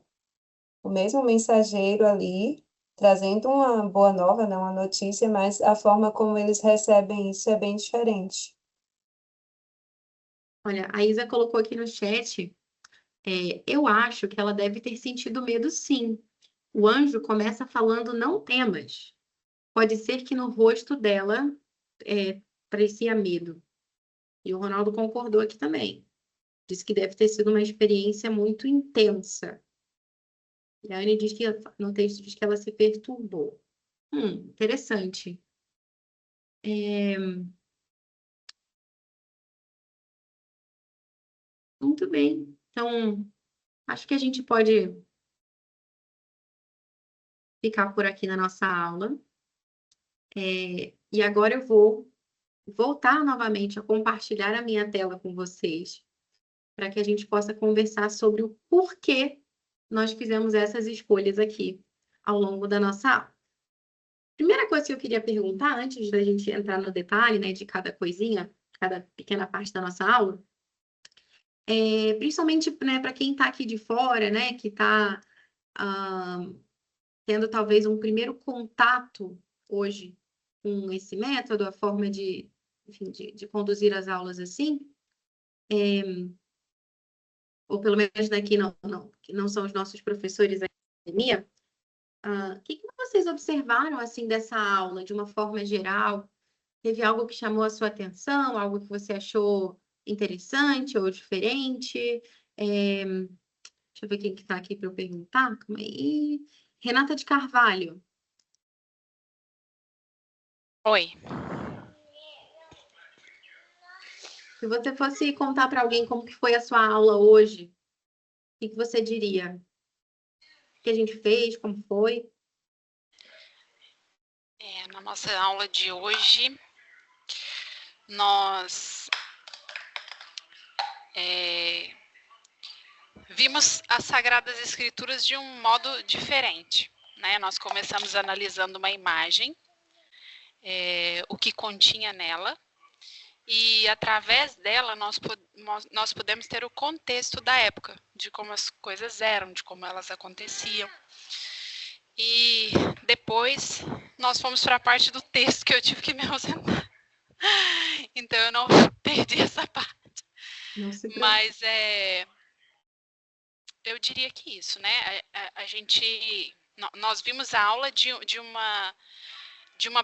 [SPEAKER 2] mesmo mensageiro ali, trazendo uma boa nova, né, uma notícia, mas a forma como eles recebem isso é bem diferente.
[SPEAKER 3] Olha, a Isa colocou aqui no chat, eu acho que ela deve ter sentido medo, sim. O anjo começa falando não temas. Pode ser que no rosto dela parecia medo. E o Ronaldo concordou aqui também. Disse que deve ter sido uma experiência muito intensa. E a Anne diz que no texto diz que ela se perturbou. Interessante. Muito bem. Então, acho que a gente pode ficar por aqui na nossa aula. E agora eu vou voltar novamente a compartilhar a minha tela com vocês, para que a gente possa conversar sobre o porquê nós fizemos essas escolhas aqui ao longo da nossa aula. Primeira coisa que eu queria perguntar, antes da gente entrar no detalhe, né, de cada coisinha, cada pequena parte da nossa aula, principalmente, né, para quem está aqui de fora, né, que está tendo talvez um primeiro contato hoje com esse método, a forma de, enfim, de conduzir as aulas assim, ou pelo menos daqui que não são os nossos professores da academia, o que vocês observaram assim dessa aula, de uma forma geral? Teve algo que chamou a sua atenção, algo que você achou interessante ou diferente? Deixa eu ver quem que está aqui para eu perguntar. Calma aí. Renata de Carvalho.
[SPEAKER 5] Oi.
[SPEAKER 3] Se você fosse contar para alguém como que foi a sua aula hoje, o que você diria? O que a gente fez, como foi?
[SPEAKER 5] Na nossa aula de hoje, nós vimos as Sagradas Escrituras de um modo diferente, né? Nós começamos analisando uma imagem, o que continha nela, e através dela nós podemos ter o contexto da época, de como as coisas eram, de como elas aconteciam. E depois nós fomos para a parte do texto que eu tive que me ausentar. Então eu não perdi essa parte. Mas eu diria que isso, né? Nós vimos a aula de uma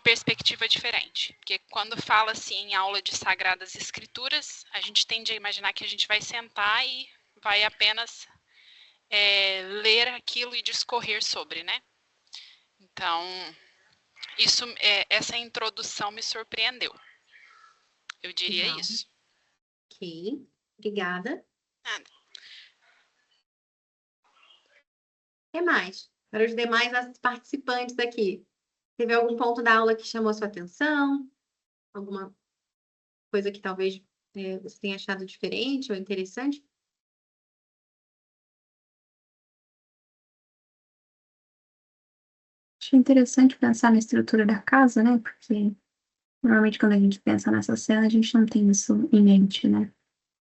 [SPEAKER 5] perspectiva diferente. Porque quando fala assim em aula de Sagradas Escrituras, a gente tende a imaginar que a gente vai sentar e vai apenas ler aquilo e discorrer sobre, né? Então, Essa introdução me surpreendeu. Eu diria
[SPEAKER 3] Legal.
[SPEAKER 5] isso.
[SPEAKER 3] Ok, obrigada.
[SPEAKER 5] Nada.
[SPEAKER 3] O que mais? Para os demais participantes aqui. Teve algum ponto da aula que chamou a sua atenção? Alguma coisa que talvez você tenha achado diferente ou interessante?
[SPEAKER 9] Achei interessante pensar na estrutura da casa, né? Porque normalmente quando a gente pensa nessa cena, a gente não tem isso em mente, né?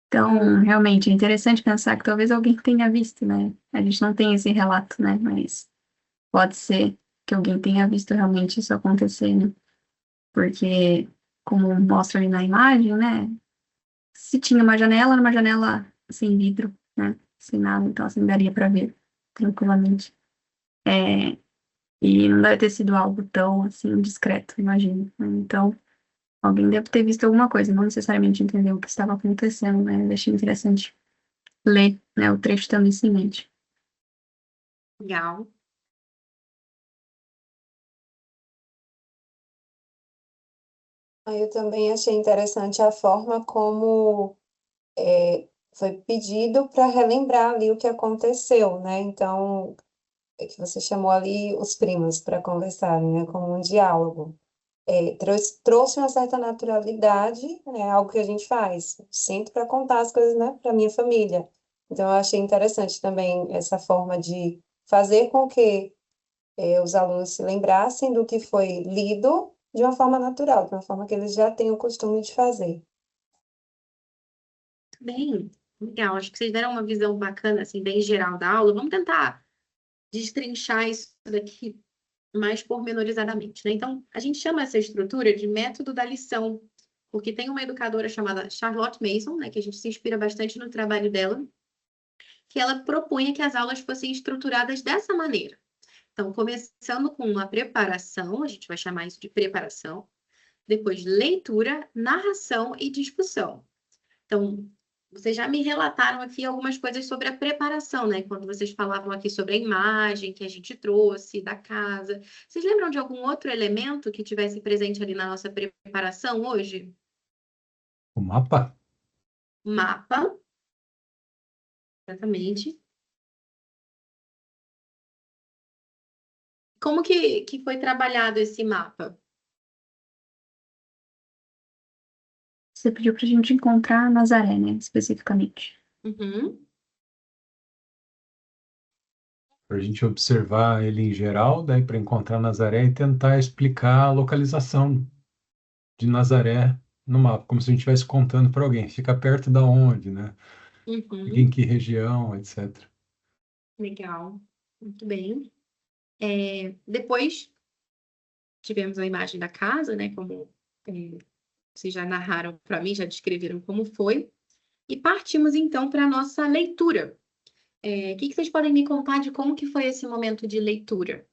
[SPEAKER 9] Então, realmente, é interessante pensar que talvez alguém tenha visto, né? A gente não tem esse relato, né? Mas pode ser que alguém tenha visto realmente isso acontecer, né? Porque, como mostra ali na imagem, né? Se tinha uma janela, era uma janela sem vidro, né? Sem nada, então assim daria para ver tranquilamente. E não deve ter sido algo tão assim discreto, imagino, né? Então, alguém deve ter visto alguma coisa, não necessariamente entender o que estava acontecendo, né? Eu achei interessante ler, né, o trecho tendo isso em mente.
[SPEAKER 3] Legal.
[SPEAKER 2] Aí eu também achei interessante a forma como foi pedido para relembrar ali o que aconteceu, né? Então, é que você chamou ali os primos para conversarem, né? Como um diálogo. Trouxe uma certa naturalidade, né? Algo que a gente faz, sempre para contar as coisas, né? Para minha família. Então, eu achei interessante também essa forma de fazer com que os alunos se lembrassem do que foi lido de uma forma natural, de uma forma que eles já têm o costume de fazer.
[SPEAKER 3] Bem, legal. Acho que vocês deram uma visão bacana, assim, bem geral da aula. Vamos tentar destrinchar isso daqui mais pormenorizadamente, né? Então, a gente chama essa estrutura de método da lição, porque tem uma educadora chamada Charlotte Mason, né, que a gente se inspira bastante no trabalho dela, que ela propunha que as aulas fossem estruturadas dessa maneira. Então, começando com uma preparação, a gente vai chamar isso de preparação, depois leitura, narração e discussão. Então, vocês já me relataram aqui algumas coisas sobre a preparação, né? Quando vocês falavam aqui sobre a imagem que a gente trouxe da casa. Vocês lembram de algum outro elemento que tivesse presente ali na nossa preparação hoje?
[SPEAKER 4] O mapa?
[SPEAKER 3] Mapa. Exatamente. Como que foi trabalhado esse mapa?
[SPEAKER 9] Você pediu para a gente encontrar Nazaré, né, especificamente.
[SPEAKER 3] Uhum.
[SPEAKER 4] Para a gente observar ele em geral, daí para encontrar Nazaré e tentar explicar a localização de Nazaré no mapa, como se a gente estivesse contando para alguém. Fica perto da onde, né? Fica em
[SPEAKER 3] Uhum.
[SPEAKER 4] que região, etc.
[SPEAKER 3] Legal. Muito bem. Depois tivemos a imagem da casa, né? Como vocês já narraram para mim, já descreveram como foi. E partimos então para a nossa leitura. O que vocês podem me contar de como que foi esse momento de leitura?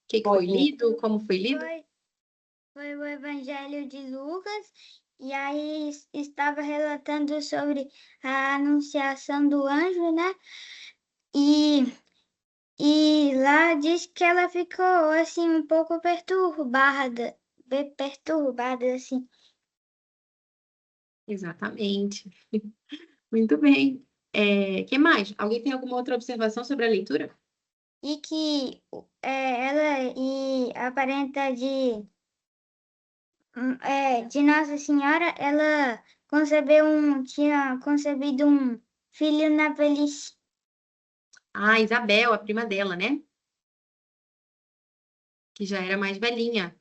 [SPEAKER 3] O que foi lido? Como foi lido?
[SPEAKER 6] Foi o Evangelho de Lucas, e aí estava relatando sobre a anunciação do anjo, né? E lá diz que ela ficou assim um pouco perturbada, assim.
[SPEAKER 3] Exatamente. Muito bem. Que mais? Alguém tem alguma outra observação sobre a leitura?
[SPEAKER 6] E que ela e a parenta de Nossa Senhora, ela tinha concebido um filho na velhice.
[SPEAKER 3] Ah, Isabel, a prima dela, né? Que já era mais velhinha.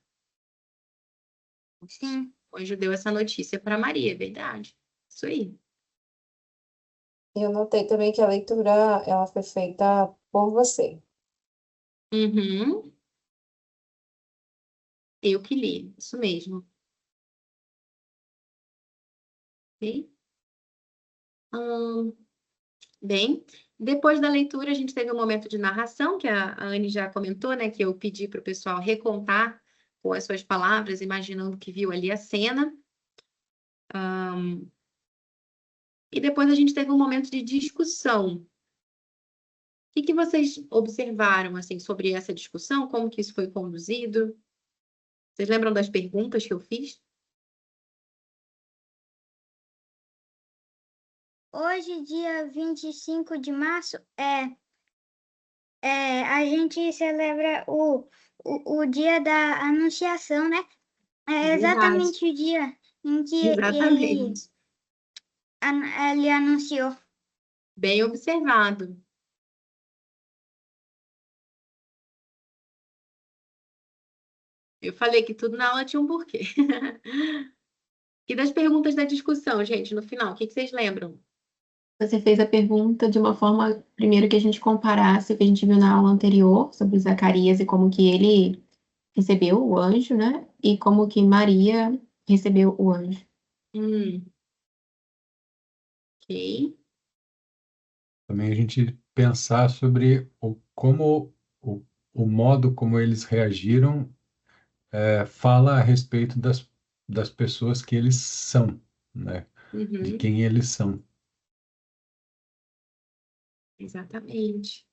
[SPEAKER 6] Sim.
[SPEAKER 3] O anjo deu essa notícia para Maria, é verdade. Isso aí.
[SPEAKER 2] E eu notei também que a leitura ela foi feita por você.
[SPEAKER 3] Uhum. Eu que li, isso mesmo. Ok? Bem, depois da leitura, a gente teve um momento de narração, que a Anne já comentou, né? Que eu pedi para o pessoal recontar com as suas palavras, imaginando que viu ali a cena. E depois a gente teve um momento de discussão. que vocês observaram, assim, sobre essa discussão? Como que isso foi conduzido? Vocês lembram das perguntas que eu fiz?
[SPEAKER 10] Hoje, dia 25 de março, a gente celebra o dia da Anunciação, né? É exatamente o dia em que
[SPEAKER 3] Exatamente.
[SPEAKER 10] ele anunciou.
[SPEAKER 3] Bem observado. Eu falei que tudo na aula tinha um porquê. E das perguntas da discussão, gente, no final, o que vocês lembram?
[SPEAKER 7] Você fez a pergunta de uma forma, primeiro, que a gente comparasse o que a gente viu na aula anterior sobre Zacarias e como que ele recebeu o anjo, né? E como que Maria recebeu o anjo.
[SPEAKER 3] Ok.
[SPEAKER 4] Também a gente pensar sobre o modo como eles reagiram fala a respeito das pessoas que eles são, né? De quem eles são.
[SPEAKER 3] Exatamente.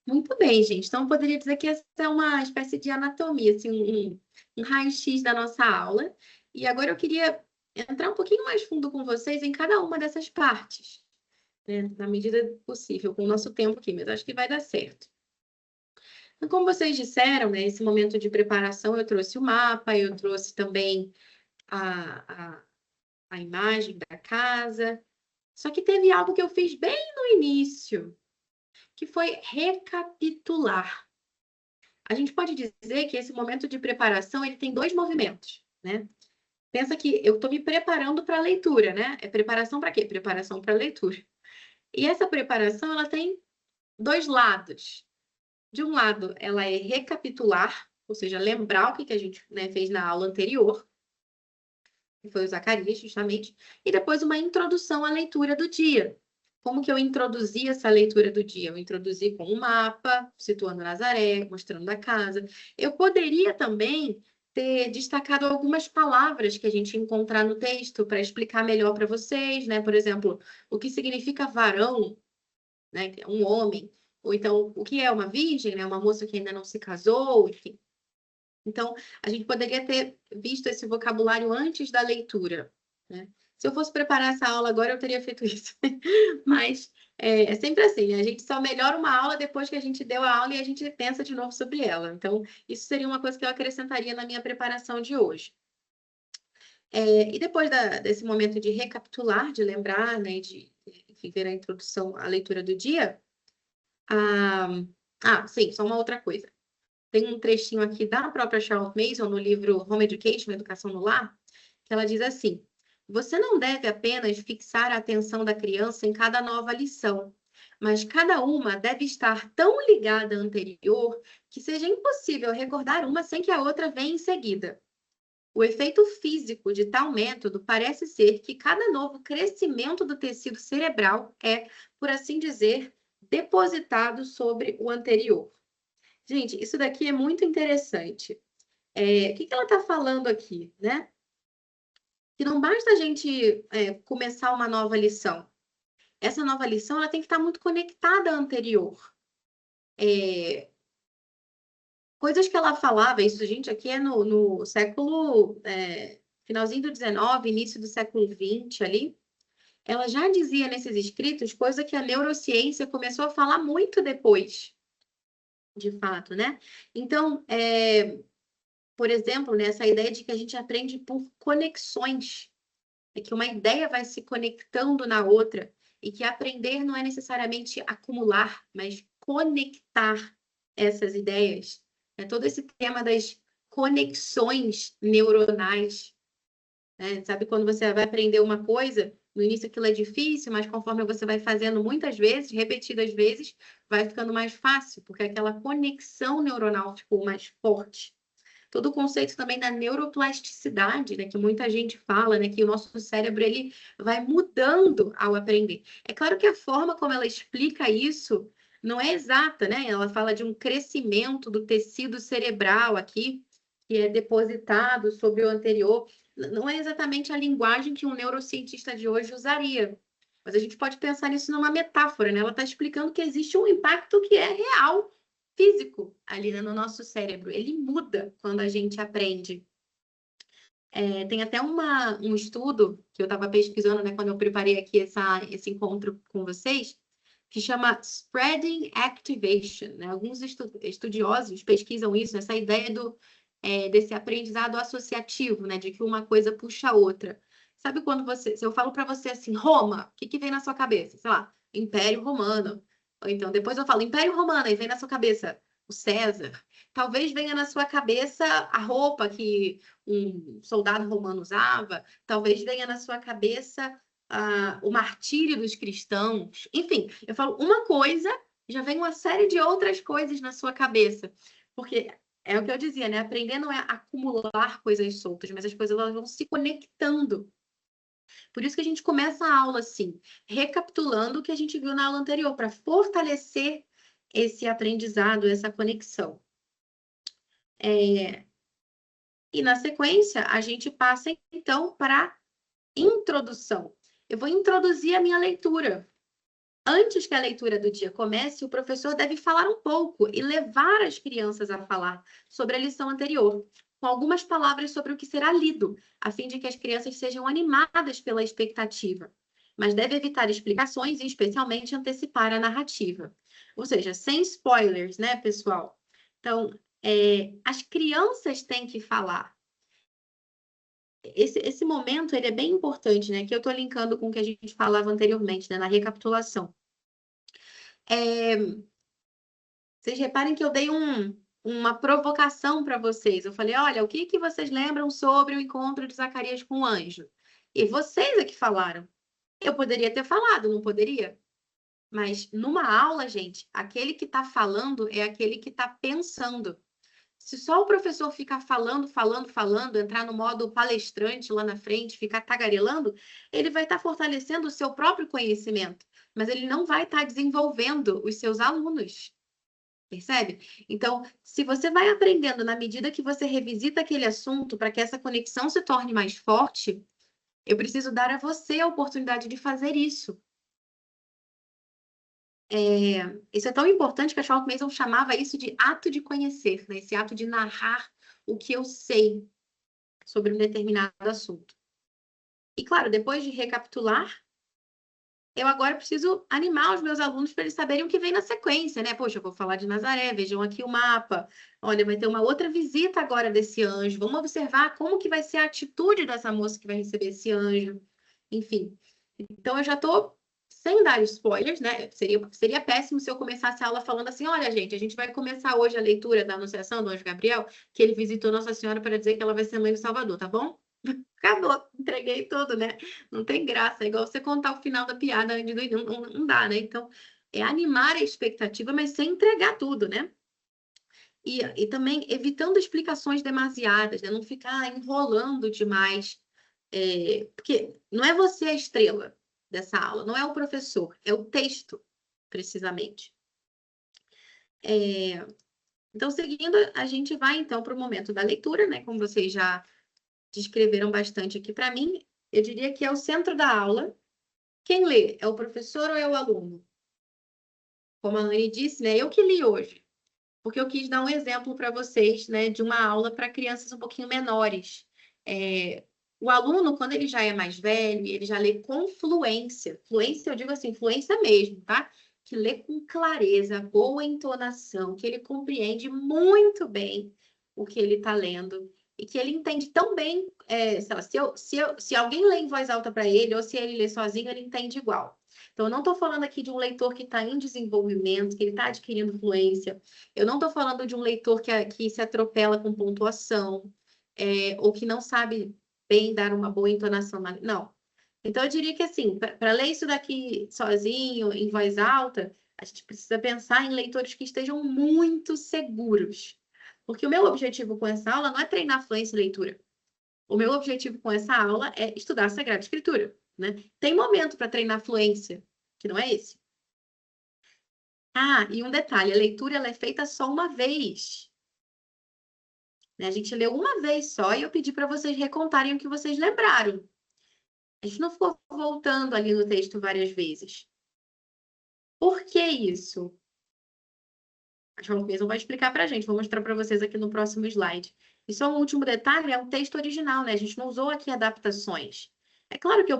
[SPEAKER 3] Muito bem, gente. Então, eu poderia dizer que essa é uma espécie de anatomia, assim, um raio-x da nossa aula. E agora eu queria entrar um pouquinho mais fundo com vocês em cada uma dessas partes, né? Na medida do possível, com o nosso tempo aqui, mas acho que vai dar certo. Então, como vocês disseram, né, esse momento de preparação, eu trouxe o mapa, eu trouxe também a imagem da casa. Só que teve algo que eu fiz bem no início, que foi recapitular. A gente pode dizer que esse momento de preparação ele tem dois movimentos, né? Pensa que eu estou me preparando para a leitura, né? É preparação para quê? Preparação para a leitura. E essa preparação ela tem dois lados. De um lado, ela é recapitular, ou seja, lembrar o que a gente, né, fez na aula anterior, que foi o Zacarias, justamente, e depois uma introdução à leitura do dia. Como que eu introduzi essa leitura do dia? Eu introduzi com um mapa, situando Nazaré, mostrando a casa. Eu poderia também ter destacado algumas palavras que a gente encontrar no texto para explicar melhor para vocês, né? Por exemplo, o que significa varão, né? Um homem. Ou então, o que é uma virgem, né? Uma moça que ainda não se casou, enfim. Então, a gente poderia ter visto esse vocabulário antes da leitura, né? Se eu fosse preparar essa aula agora, eu teria feito isso. Mas é sempre assim, né? A gente só melhora uma aula depois que a gente deu a aula e a gente pensa de novo sobre ela. Então, isso seria uma coisa que eu acrescentaria na minha preparação de hoje. E depois desse momento de recapitular, de lembrar, né? De enfim, ver a introdução à leitura do dia. Sim, só uma outra coisa. Tem um trechinho aqui da própria Charlotte Mason, no livro Home Education, Educação no Lar, que ela diz assim: você não deve apenas fixar a atenção da criança em cada nova lição, mas cada uma deve estar tão ligada à anterior que seja impossível recordar uma sem que a outra venha em seguida. O efeito físico de tal método parece ser que cada novo crescimento do tecido cerebral é, por assim dizer, depositado sobre o anterior. Gente, isso daqui é muito interessante. O que ela está falando aqui, né? Que não basta a gente começar uma nova lição. Essa nova lição ela tem que estar muito conectada à anterior. Coisas que ela falava, isso, gente, aqui é no século... finalzinho do 19, início do século 20 ali. Ela já dizia nesses escritos coisa que a neurociência começou a falar muito depois. De fato, né? Então, por exemplo, né, essa ideia de que a gente aprende por conexões, é que uma ideia vai se conectando na outra, e que aprender não é necessariamente acumular, mas conectar essas ideias. É todo esse tema das conexões neuronais, né? Sabe quando você vai aprender uma coisa, no início aquilo é difícil, mas conforme você vai fazendo muitas vezes, repetidas vezes, vai ficando mais fácil, porque aquela conexão neuronal ficou mais forte. Todo o conceito também da neuroplasticidade, né, que muita gente fala, né, que o nosso cérebro ele vai mudando ao aprender. É claro que a forma como ela explica isso não é exata, né? Ela fala de um crescimento do tecido cerebral aqui, que é depositado sobre o anterior. Não é exatamente a linguagem que um neurocientista de hoje usaria. Mas a gente pode pensar nisso numa metáfora, né? Ela está explicando que existe um impacto que é real, físico, ali, né, no nosso cérebro. Ele muda quando a gente aprende. Tem até um estudo que eu estava pesquisando, né, quando eu preparei aqui esse encontro com vocês, que chama Spreading Activation, né? Alguns estudiosos pesquisam isso, essa ideia desse aprendizado associativo, né, de que uma coisa puxa a outra. Sabe quando se eu falo para você assim, Roma, o que vem na sua cabeça? Sei lá, Império Romano. Ou então, depois eu falo Império Romano e vem na sua cabeça o César. Talvez venha na sua cabeça a roupa que um soldado romano usava. Talvez venha na sua cabeça o martírio dos cristãos. Enfim, eu falo uma coisa, já vem uma série de outras coisas na sua cabeça. Porque é o que eu dizia, né? Aprender não é acumular coisas soltas, mas as coisas elas vão se conectando. Por isso que a gente começa a aula assim, recapitulando o que a gente viu na aula anterior, para fortalecer esse aprendizado, essa conexão. E na sequência, a gente passa então para a introdução. Eu vou introduzir a minha leitura. Antes que a leitura do dia comece, o professor deve falar um pouco e levar as crianças a falar sobre a lição anterior, com algumas palavras sobre o que será lido, a fim de que as crianças sejam animadas pela expectativa. Mas deve evitar explicações e, especialmente, antecipar a narrativa. Ou seja, sem spoilers, né, pessoal? Então, as crianças têm que falar. Esse momento ele é bem importante, né? Que eu estou linkando com o que a gente falava anteriormente, né? Na recapitulação. Vocês reparem que eu dei uma provocação para vocês. Eu falei, olha, o que vocês lembram sobre o encontro de Zacarias com o anjo? E vocês é que falaram. Eu poderia ter falado, não poderia? Mas numa aula, gente, aquele que está falando é aquele que está pensando. Se só o professor ficar falando, entrar no modo palestrante lá na frente, ficar tagarelando, ele vai estar fortalecendo o seu próprio conhecimento, mas ele não vai estar desenvolvendo os seus alunos. Percebe? Então, se você vai aprendendo na medida que você revisita aquele assunto para que essa conexão se torne mais forte, eu preciso dar a você a oportunidade de fazer isso. Isso é tão importante que a Charlotte Mason chamava isso de ato de conhecer, né? Esse ato de narrar o que eu sei sobre um determinado assunto. E, claro, depois de recapitular, eu agora preciso animar os meus alunos para eles saberem o que vem na sequência, né? Poxa, eu vou falar de Nazaré, vejam aqui o mapa. Olha, vai ter uma outra visita agora desse anjo. Vamos observar como que vai ser a atitude dessa moça que vai receber esse anjo. Enfim, então eu já estou... Sem dar spoilers, né? Seria péssimo se eu começasse a aula falando assim, olha, gente, a gente vai começar hoje a leitura da Anunciação do Anjo Gabriel, que ele visitou Nossa Senhora para dizer que ela vai ser mãe do Salvador, tá bom? Acabou, entreguei tudo, né? Não tem graça, é igual você contar o final da piada antes do... Não dá, né? Então, é animar a expectativa, mas sem entregar tudo, né? E também evitando explicações demasiadas, né? Não ficar enrolando demais, porque não é você a estrela dessa aula, não é o professor, é o texto, precisamente. Então, seguindo, a gente vai, então, para o momento da leitura, né? Como vocês já descreveram bastante aqui para mim, eu diria que é o centro da aula. Quem lê? É o professor ou é o aluno? Como a Anne disse, né? Eu que li hoje, porque eu quis dar um exemplo para vocês, né? De uma aula para crianças um pouquinho menores. O aluno, quando ele já é mais velho, ele já lê com fluência. Fluência, eu digo assim, fluência mesmo, tá? Que lê com clareza, boa entonação, que ele compreende muito bem o que ele está lendo e que ele entende tão bem, sei lá, se alguém lê em voz alta para ele ou se ele lê sozinho, ele entende igual. Então, eu não estou falando aqui de um leitor que está em desenvolvimento, que ele está adquirindo fluência. Eu não estou falando de um leitor que se atropela com pontuação, ou que não sabe bem dar uma boa entonação. Não. Então, eu diria que, assim, para ler isso daqui sozinho, em voz alta, a gente precisa pensar em leitores que estejam muito seguros. Porque o meu objetivo com essa aula não é treinar fluência em leitura. O meu objetivo com essa aula é estudar a Sagrada Escritura, né? Tem momento para treinar fluência, que não é esse. E um detalhe, a leitura ela é feita só uma vez. A gente leu uma vez só e eu pedi para vocês recontarem o que vocês lembraram. A gente não ficou voltando ali no texto várias vezes. Por que isso? A Charlotte Mason vai explicar para a gente. Vou mostrar para vocês aqui no próximo slide. E só um último detalhe, é o texto original, né? A gente não usou aqui adaptações. É claro que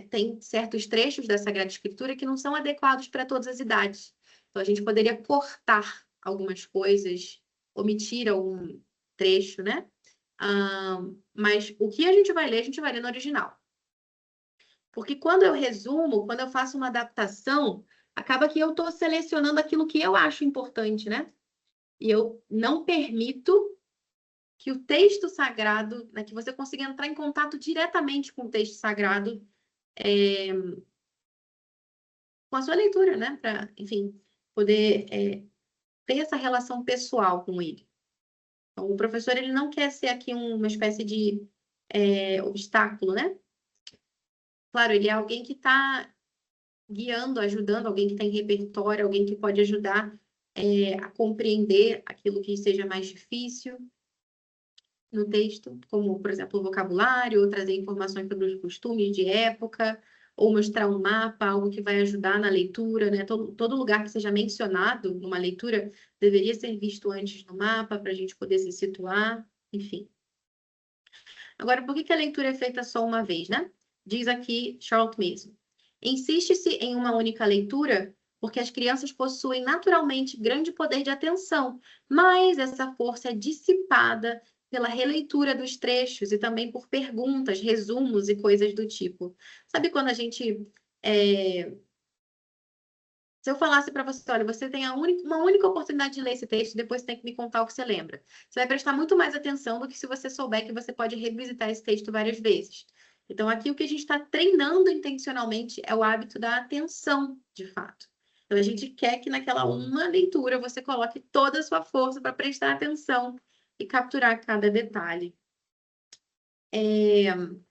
[SPEAKER 3] tem certos trechos da Sagrada Escritura que não são adequados para todas as idades. Então, a gente poderia cortar algumas coisas, omitir algum trecho, né? Mas o que a gente vai ler no original. Porque quando eu resumo, quando eu faço uma adaptação, acaba que eu estou selecionando aquilo que eu acho importante, né? E eu não permito que o texto sagrado, né, que você consiga entrar em contato diretamente com o texto sagrado, com a sua leitura, né? Para, enfim, poder ter essa relação pessoal com ele. Então, o professor, ele não quer ser aqui uma espécie de obstáculo, né? Claro, ele é alguém que está guiando, ajudando, alguém que tem repertório, alguém que pode ajudar a compreender aquilo que seja mais difícil no texto, como, por exemplo, o vocabulário, ou trazer informações sobre os costumes de época, ou mostrar um mapa, algo que vai ajudar na leitura, né? Todo lugar que seja mencionado numa leitura deveria ser visto antes no mapa, para a gente poder se situar, enfim. Agora, por que a leitura é feita só uma vez, né? Diz aqui Charlotte Mason. Insiste-se em uma única leitura porque as crianças possuem naturalmente grande poder de atenção, mas essa força é dissipada pela releitura dos trechos e também por perguntas, resumos e coisas do tipo. Sabe quando a gente... Se eu falasse para você, olha, você tem uma única oportunidade de ler esse texto, depois você tem que me contar o que você lembra. Você vai prestar muito mais atenção do que se você souber que você pode revisitar esse texto várias vezes. Então, aqui o que a gente está treinando intencionalmente é o hábito da atenção, de fato. Então, a gente quer que naquela uma leitura você coloque toda a sua força para prestar atenção e capturar cada detalhe. Um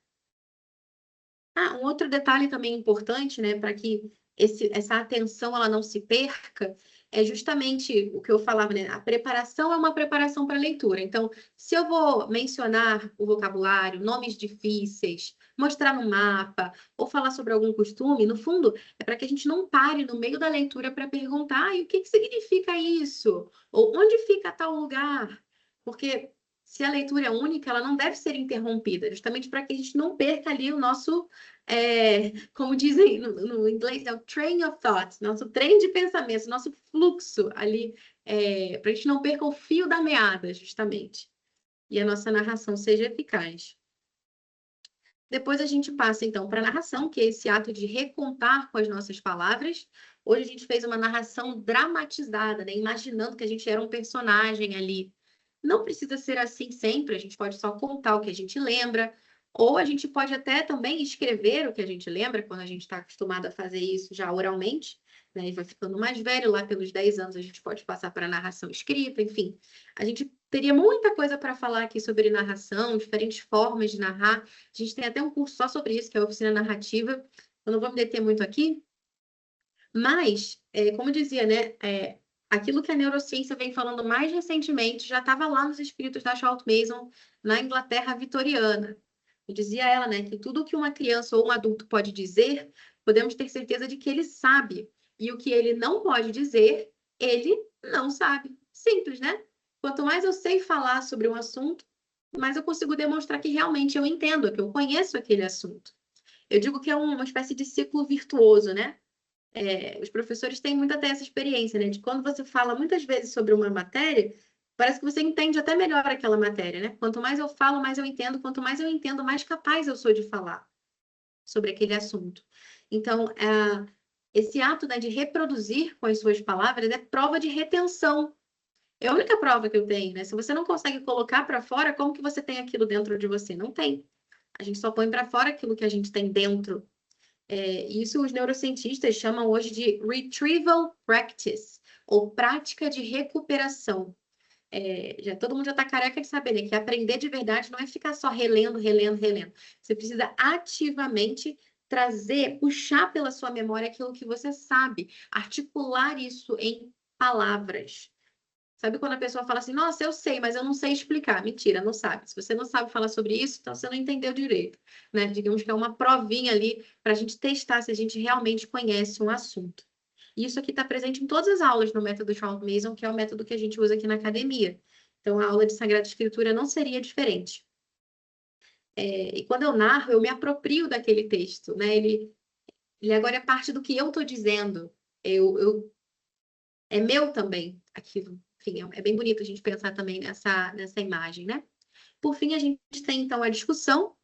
[SPEAKER 3] outro detalhe também importante, né, para que essa atenção ela não se perca, é justamente o que eu falava, né? A preparação é uma preparação para a leitura. Então, se eu vou mencionar o vocabulário, nomes difíceis, mostrar no mapa, ou falar sobre algum costume, no fundo, é para que a gente não pare no meio da leitura para perguntar, e o que significa isso? Ou onde fica tal lugar? Porque se a leitura é única, ela não deve ser interrompida, justamente para que a gente não perca ali o nosso, como dizem no inglês, é o train of thought, nosso trem de pensamentos, nosso fluxo ali, para a gente não perca o fio da meada, justamente, e a nossa narração seja eficaz. Depois a gente passa, então, para a narração, que é esse ato de recontar com as nossas palavras. Hoje a gente fez uma narração dramatizada, né? Imaginando que a gente era um personagem ali. Não precisa ser assim sempre, a gente pode só contar o que a gente lembra, ou a gente pode até também escrever o que a gente lembra, quando a gente está acostumado a fazer isso já oralmente, né? E vai ficando mais velho, lá pelos 10 anos a gente pode passar para a narração escrita, enfim. A gente teria muita coisa para falar aqui sobre narração, diferentes formas de narrar. A gente tem até um curso só sobre isso, que é a oficina narrativa. Eu não vou me deter muito aqui, mas, como dizia, né? Aquilo que a neurociência vem falando mais recentemente já estava lá nos escritos da Charlotte Mason, na Inglaterra vitoriana. E dizia ela, né, que tudo que uma criança ou um adulto pode dizer, podemos ter certeza de que ele sabe. E o que ele não pode dizer, ele não sabe. Simples, né? Quanto mais eu sei falar sobre um assunto, mais eu consigo demonstrar que realmente eu entendo, que eu conheço aquele assunto. Eu digo que é uma espécie de ciclo virtuoso, né? Os professores têm muito até essa experiência, né? De quando você fala muitas vezes sobre uma matéria, parece que você entende até melhor aquela matéria, né? Quanto mais eu falo, mais eu entendo. Quanto mais eu entendo, mais capaz eu sou de falar sobre aquele assunto. Então, esse ato, né, de reproduzir com as suas palavras é prova de retenção. É a única prova que eu tenho, né? Se você não consegue colocar para fora, como que você tem aquilo dentro de você? Não tem. A gente só põe para fora aquilo que a gente tem dentro. Isso os neurocientistas chamam hoje de retrieval practice, ou prática de recuperação. Todo mundo já está careca de saber, né, que aprender de verdade não é ficar só relendo. Você precisa ativamente trazer, puxar pela sua memória aquilo que você sabe, articular isso em palavras. Sabe quando a pessoa fala assim, nossa, eu sei, mas eu não sei explicar. Mentira, não sabe. Se você não sabe falar sobre isso, então você não entendeu direito, né? Digamos que é uma provinha ali para a gente testar se a gente realmente conhece um assunto. E isso aqui está presente em todas as aulas no método Charles Mason, que é o método que a gente usa aqui na academia. Então, a aula de Sagrada Escritura não seria diferente. E quando eu narro, eu me aproprio daquele texto, né? Ele agora é parte do que eu estou dizendo. É meu também aquilo. Enfim, é bem bonito a gente pensar também nessa imagem, né? Por fim, a gente tem, então, a discussão.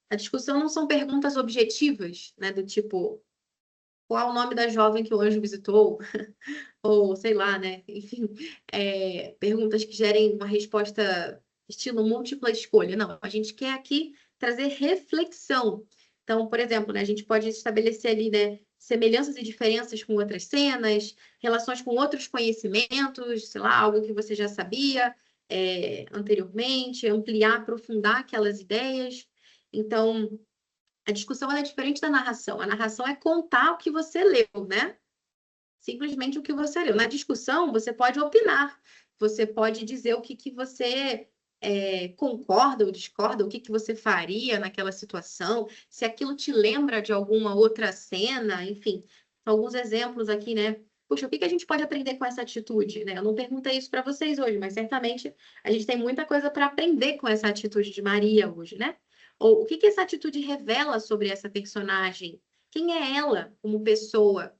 [SPEAKER 3] A discussão não são perguntas objetivas, né? Do tipo, qual é o nome da jovem que o anjo visitou? Ou, sei lá, né? Enfim, perguntas que gerem uma resposta estilo múltipla escolha. Não, a gente quer aqui trazer reflexão. Então, por exemplo, né, a gente pode estabelecer ali, né, semelhanças e diferenças com outras cenas, relações com outros conhecimentos, sei lá, algo que você já sabia anteriormente, ampliar, aprofundar aquelas ideias. Então, a discussão ela é diferente da narração. A narração é contar o que você leu, né? Simplesmente o que você leu. Na discussão, você pode opinar, você pode dizer o que você concorda ou discorda, o que você faria naquela situação, se aquilo te lembra de alguma outra cena, enfim. Alguns exemplos aqui, né? Puxa, o que a gente pode aprender com essa atitude, né? Eu não perguntei isso para vocês hoje, mas certamente a gente tem muita coisa para aprender com essa atitude de Maria hoje, né? Ou o que essa atitude revela sobre essa personagem? Quem é ela como pessoa?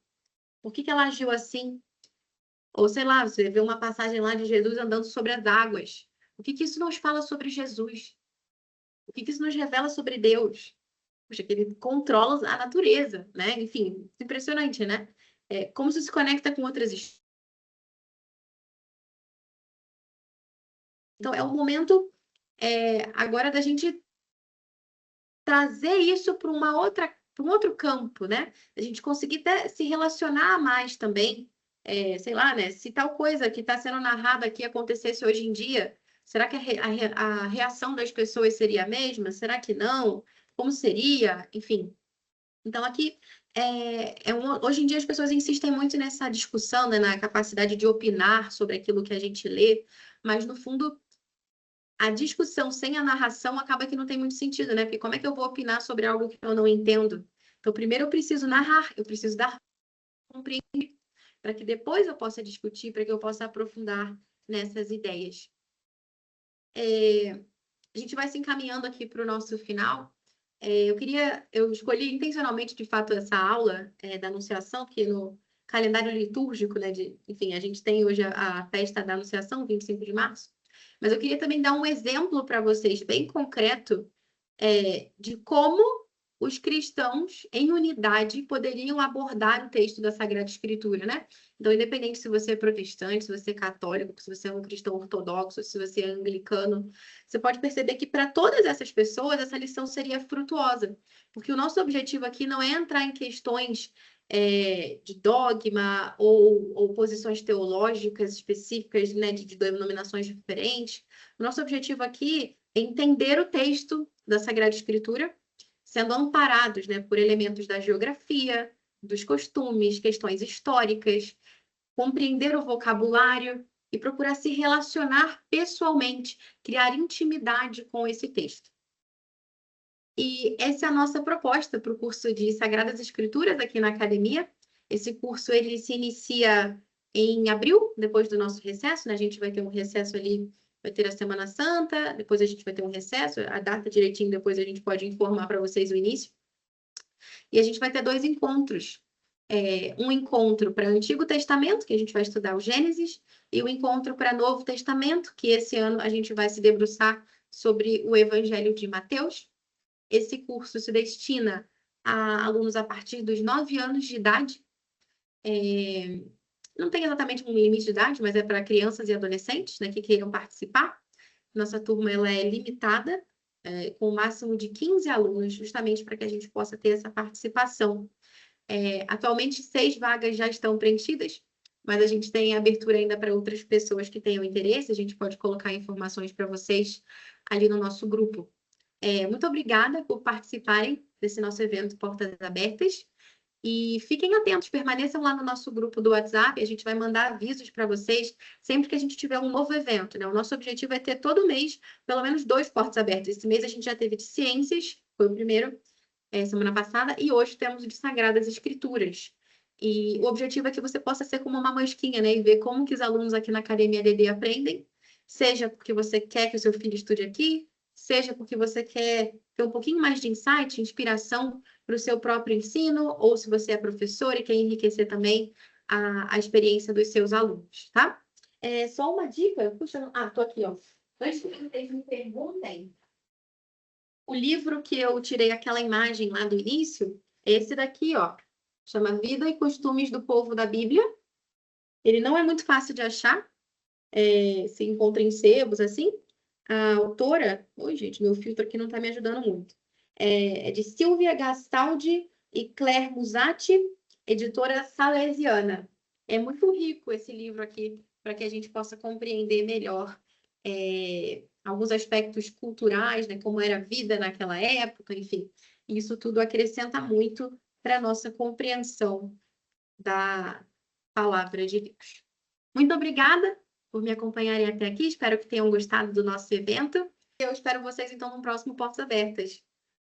[SPEAKER 3] Por que ela agiu assim? Ou, sei lá, você vê uma passagem lá de Jesus andando sobre as águas. O que isso nos fala sobre Jesus? O que isso nos revela sobre Deus? Puxa, que ele controla a natureza, né? Enfim, impressionante, né? Como isso se conecta com outras histórias. Então, é o momento agora da gente trazer isso para um outro campo, né? A gente conseguir se relacionar mais também. Sei lá, né? Se tal coisa que está sendo narrada aqui acontecesse hoje em dia, será que a reação das pessoas seria a mesma? Será que não? Como seria? Enfim. Então, aqui, hoje em dia as pessoas insistem muito nessa discussão, né? Na capacidade de opinar sobre aquilo que a gente lê, mas, no fundo, a discussão sem a narração acaba que não tem muito sentido, né? Porque como é que eu vou opinar sobre algo que eu não entendo? Então, primeiro eu preciso narrar, eu preciso compreender, para que depois eu possa discutir, para que eu possa aprofundar nessas ideias. A gente vai se encaminhando aqui para o nosso final. Eu escolhi intencionalmente, de fato, essa aula da Anunciação, porque no calendário litúrgico, né, enfim, a gente tem hoje a festa da Anunciação, 25 de março, mas eu queria também dar um exemplo para vocês, bem concreto, de como os cristãos, em unidade, poderiam abordar o texto da Sagrada Escritura, né? Então, independente se você é protestante, se você é católico, se você é um cristão ortodoxo, se você é anglicano, você pode perceber que para todas essas pessoas, essa lição seria frutuosa. Porque o nosso objetivo aqui não é entrar em questões de dogma ou posições teológicas específicas, né, de denominações diferentes. O nosso objetivo aqui é entender o texto da Sagrada Escritura, sendo amparados, né, por elementos da geografia, dos costumes, questões históricas, compreender o vocabulário e procurar se relacionar pessoalmente, criar intimidade com esse texto. E essa é a nossa proposta para o curso de Sagradas Escrituras aqui na academia. Esse curso ele se inicia em abril, depois do nosso recesso, né? A gente vai ter um recesso ali, vai ter a Semana Santa, depois a gente vai ter um recesso, a data direitinho depois a gente pode informar para vocês o início. E a gente vai ter 2 encontros. Um encontro para o Antigo Testamento, que a gente vai estudar o Gênesis, e um encontro para o Novo Testamento, que esse ano a gente vai se debruçar sobre o Evangelho de Mateus. Esse curso se destina a alunos a partir dos 9 anos de idade. Não tem exatamente um limite de idade, mas é para crianças e adolescentes, né, que queiram participar. Nossa turma ela é limitada, com o máximo de 15 alunos, justamente para que a gente possa ter essa participação. Atualmente, 6 vagas já estão preenchidas, mas a gente tem abertura ainda para outras pessoas que tenham interesse. A gente pode colocar informações para vocês ali no nosso grupo. Muito obrigada por participarem desse nosso evento Portas Abertas. E fiquem atentos, permaneçam lá no nosso grupo do WhatsApp, a gente vai mandar avisos para vocês sempre que a gente tiver um novo evento, né? O nosso objetivo é ter todo mês pelo menos 2 portas abertas. Esse mês a gente já teve de ciências, foi o primeiro, semana passada, e hoje temos o de Sagradas Escrituras. E o objetivo é que você possa ser como uma mosquinha, né? E ver como que os alunos aqui na Academia ADD aprendem, seja porque você quer que o seu filho estude aqui, seja porque você quer ter um pouquinho mais de insight, inspiração para o seu próprio ensino, ou se você é professor e quer enriquecer também a experiência dos seus alunos, tá? Só uma dica, puxa, tô aqui, ó. Antes que vocês me perguntem, o livro que eu tirei aquela imagem lá do início, é esse daqui, ó. Chama Vida e Costumes do Povo da Bíblia. Ele não é muito fácil de achar, se encontra em sebos, assim. A autora... Oi, gente, meu filtro aqui não está me ajudando muito. É de Silvia Gastaldi e Claire Musatti, editora salesiana. É muito rico esse livro aqui, para que a gente possa compreender melhor alguns aspectos culturais, né, como era a vida naquela época, enfim. Isso tudo acrescenta muito para a nossa compreensão da palavra de Deus. Muito obrigada por me acompanharem até aqui. Espero que tenham gostado do nosso evento. Eu espero vocês, então, no próximo Portas Abertas.